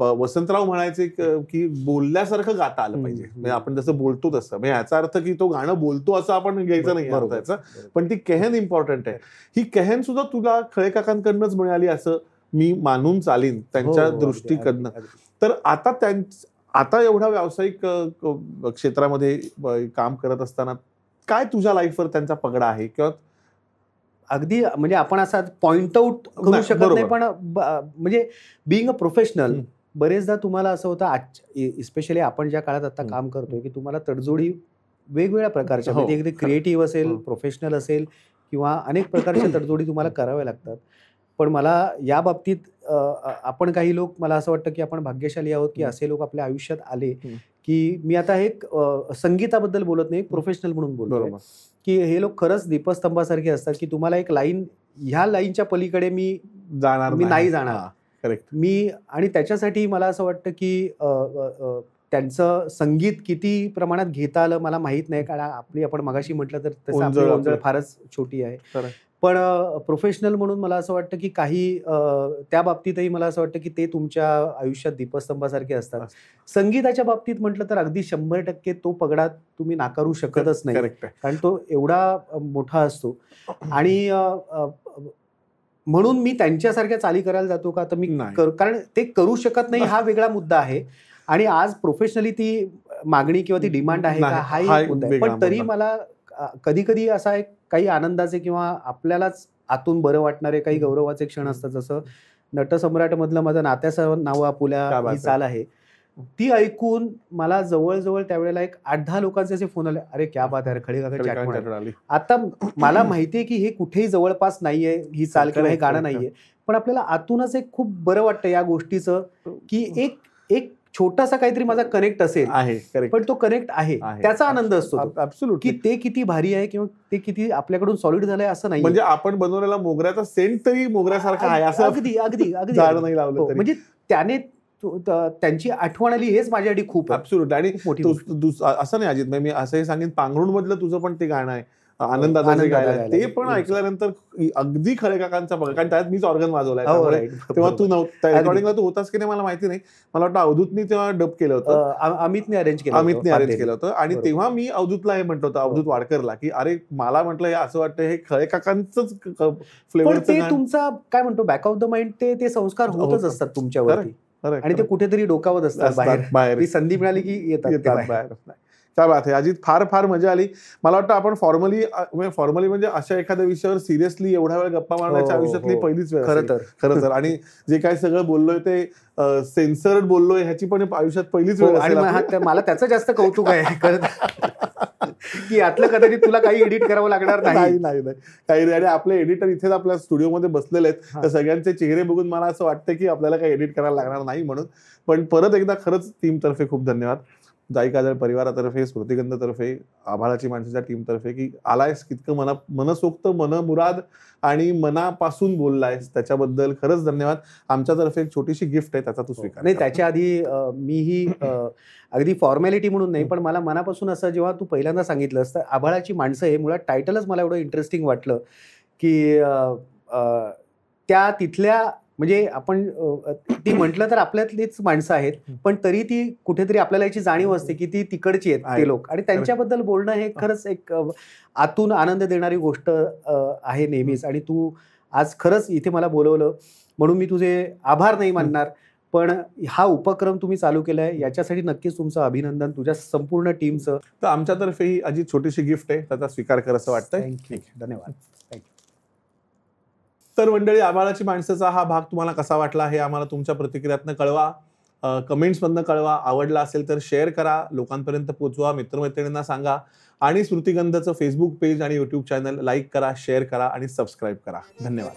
वसंतराव म्हणायचे की बोलल्यासारखं गाता आलं पाहिजे, म्हणजे आपण जसं बोलतो तसं, म्हणजे याचा अर्थ की तो गाणं बोलतो असं आपण घ्यायचं नाही याचा, पण ती कहन इम्पॉर्टंट आहे. ही कहन सुद्धा तुला खळे काकांकडनंच मिळाली असं मी मानून चालीन त्यांच्या दृष्टीकडनं. तर आता एवढ्या व्यावसायिक क्षेत्रामध्ये काम करत असताना काय तुझ्या लाईफवर त्यांचा पगडा आहे? किंवा अगदी म्हणजे आपण असा पॉइंट आउट करू शकत नाही, पण म्हणजे बिईंग अ प्रोफेशनल बरेचदा तुम्हाला असं होतं, इस्पेशली आपण ज्या काळात आता काम करतोय, की तुम्हाला तडजोडी वेगवेगळ्या प्रकारच्या, म्हणजे एकदा क्रिएटिव्ह असेल, प्रोफेशनल असेल किंवा अनेक प्रकारच्या तडजोडी तुम्हाला कराव्या लागतात. पण मला या बाबतीत आपण काही लोक, मला असं वाटतं की आपण भाग्यशाली आहोत की असे लोक आपल्या आयुष्यात आले की मी आता एक संगीताबद्दल बोलत नाही, प्रोफेशनल म्हणून बोलतोय, की हे लोक खरंच दीपस्तंभासारखे असतात की तुम्हाला एक लाईन, ह्या लाईनच्या पलीकडे मी नाही जाणार. करेक्ट. मी आणि त्याच्यासाठी मला असं वाटतं की त्यांचं संगीत किती प्रमाणात घेता आलं मला माहित नाही, कारण आपण मगाशी म्हटलं तर तसं आपली ओंजळ फारच छोटी आहे. पण प्रोफेशनल म्हणून मला असं वाटतं की काही त्या बाबतीतही मला असं वाटतं की ते तुमच्या आयुष्यात दीपस्तंभासारखे असतात. संगीताच्या बाबतीत म्हटलं तर अगदी 100% तो पगडा तुम्ही नाकारू शकतच नाही, कारण तो एवढा मोठा असतो. आणि म्हणून मी त्यांच्यासारख्या चाली करायला जातो का, तर मी कारण ते करू शकत नाही हा वेगळा मुद्दा आहे, आणि आज प्रोफेशनली ती मागणी किंवा ती डिमांड आहे का हाही मुद्दा आहे. पण तरी मला कधी कधी असा एक काही आनंदाचे किंवा आपल्यालाच आतून बरं वाटणारे काही गौरवाचे क्षण असतात. जसं नटसम्राट मधलं माझं नात्याचं नाव आपुल्या ही चाल आहे, ती ऐकून मला जवळजवळ त्यावेळेला एक 8-10 लोकांचे असे फोन आले, अरे क्या बात आहे, खळी काकांची आठवण. आता मला माहितीये की हे कुठेही जवळपास नाहीये ही चाल किंवा हे गाणं नाहीये, पण आपल्याला आतूनच एक खूप बरं वाटतं या गोष्टीचं की एक छोटासा काहीतरी माझा कनेक्ट असेल आहे, पण तो कनेक्ट आहे, त्याचा आनंद असतो की ते किती भारी आहे किंवा ते किती आपल्याकडून सॉलिड झालंय असं नाही. म्हणजे आपण बनवलेला मोगऱ्याचा सेंट तरी मोगऱ्यासारखा आहे असं अगदी अगदी अगदी झाड नाही लावलं तरी. म्हणजे त्याने त्यांची आठवण आली हेच माझ्यासाठी खूप ऍब्सोल्यूट. आणि असं नाही अजित, मी असंही सांगेन पांघरुण मधलं तुझं पण ते गाणं आहे आनंदाचं गायला, ते पण ऐकल्यानंतर अगदी खळे काकांचा बघा, कारण त्यात मीच ऑर्गन वाजवलाय, तेव्हा तू नव्हता रेकॉर्डिंगला, तू होतास की नाही मला माहिती नाही, मला वाटतं अवधूतनी तेव्हा डब केलं होतं, अमितने अरेंज केलं होतं. आणि तेव्हा मी अवधूतला हे म्हटलं होतं, अवधूत वाडकरला, की अरे मला म्हटलं हे असं वाटतं हे खळे काकांचंच फ्लेवर. ते तुमचा काय म्हणतो बॅक ऑफ द माइंड ते संस्कार होतच असतात तुमच्यावरती, आणि ते कुठेतरी डोकावत असतात बाहेर, ती संधी मिळाली की येतात बाहेर. काय बात आहे अजित, फार फार मजा आली. मला वाटतं आपण फॉर्मली म्हणजे अशा एखाद्या विषयावर सिरियसली एवढ्या वेळ गप्पा मारण्याच्या आयुष्यातली पहिलीच वेळ खरं तर. आणि जे काय सगळं बोललोय ते सेन्सर्ड बोललोय ह्याची पण आयुष्यात पहिलीच वेळ. आणि मला त्याचं जास्त कौतुक आहे की यातलं कदाचित तुला काही एडिट करावं लागणार नाही काही. आणि आपले एडिटर इथेच आपल्या स्टुडिओमध्ये बसलेले आहेत, तर सगळ्यांचे चेहरे बघून मला असं वाटतं की आपल्याला काही एडिट करायला लागणार नाही म्हणून. पण परत एकदा खरंच टीमतर्फे खूप धन्यवाद, जाई काजळ परिवारातर्फे, स्मृतिगंधतर्फे, आभाळाची माणसाच्या टीमतर्फे, की आलायस, कितकं मनसोक्त, मनमुराद आणि मनापासून बोललायस, त्याच्याबद्दल खरंच धन्यवाद. आमच्यातर्फे एक छोटीशी गिफ्ट आहे, त्याचा तू स्वीकार. नाही, त्याच्या आधी मीही अगदी फॉर्मॅलिटी म्हणून नाही, पण मला मनापासून असं जेव्हा तू पहिल्यांदा सांगितलंस तर आभाळाची माणसं हे मुळात टायटलच मला एवढं इंटरेस्टिंग वाटलं की त्या तिथल्या म्हणजे आपण ती म्हटलं तर आपल्यातलीच माणसं आहेत, पण तरी ती कुठेतरी आपल्याला याची जाणीव असते की ती तिकडची आहेत ते लोक, आणि त्यांच्याबद्दल बोलणं हे खरंच एक आतून आनंद देणारी गोष्ट आहे नेहमीच. आणि तू आज खरंच इथे मला बोलवलं म्हणून मी तुझे आभार नाही मानणार, पण हा उपक्रम तुम्ही चालू केलाय याच्यासाठी नक्कीच तुमचं अभिनंदन, तुझ्या संपूर्ण टीमचं. तर आमच्यातर्फे ही अजी छोटीशी गिफ्ट आहे, त्याचा स्वीकार कर असं वाटतंय. थँक्यू, धन्यवाद. तर मंडळी, आभाळाची माणसाचा हा भाग तुम्हाला कसा वाटला हे आम्हाला तुमच्या प्रतिक्रियातनं कळवा, कमेंट्समधनं कळवा. आवडला असेल तर शेअर करा, लोकांपर्यंत पोहोचवा, मित्रमैत्रिणींना सांगा, आणि स्मृतिगंधचं फेसबुक पेज आणि यूट्यूब चॅनल लाईक करा, शेअर करा आणि सबस्क्राईब करा. धन्यवाद.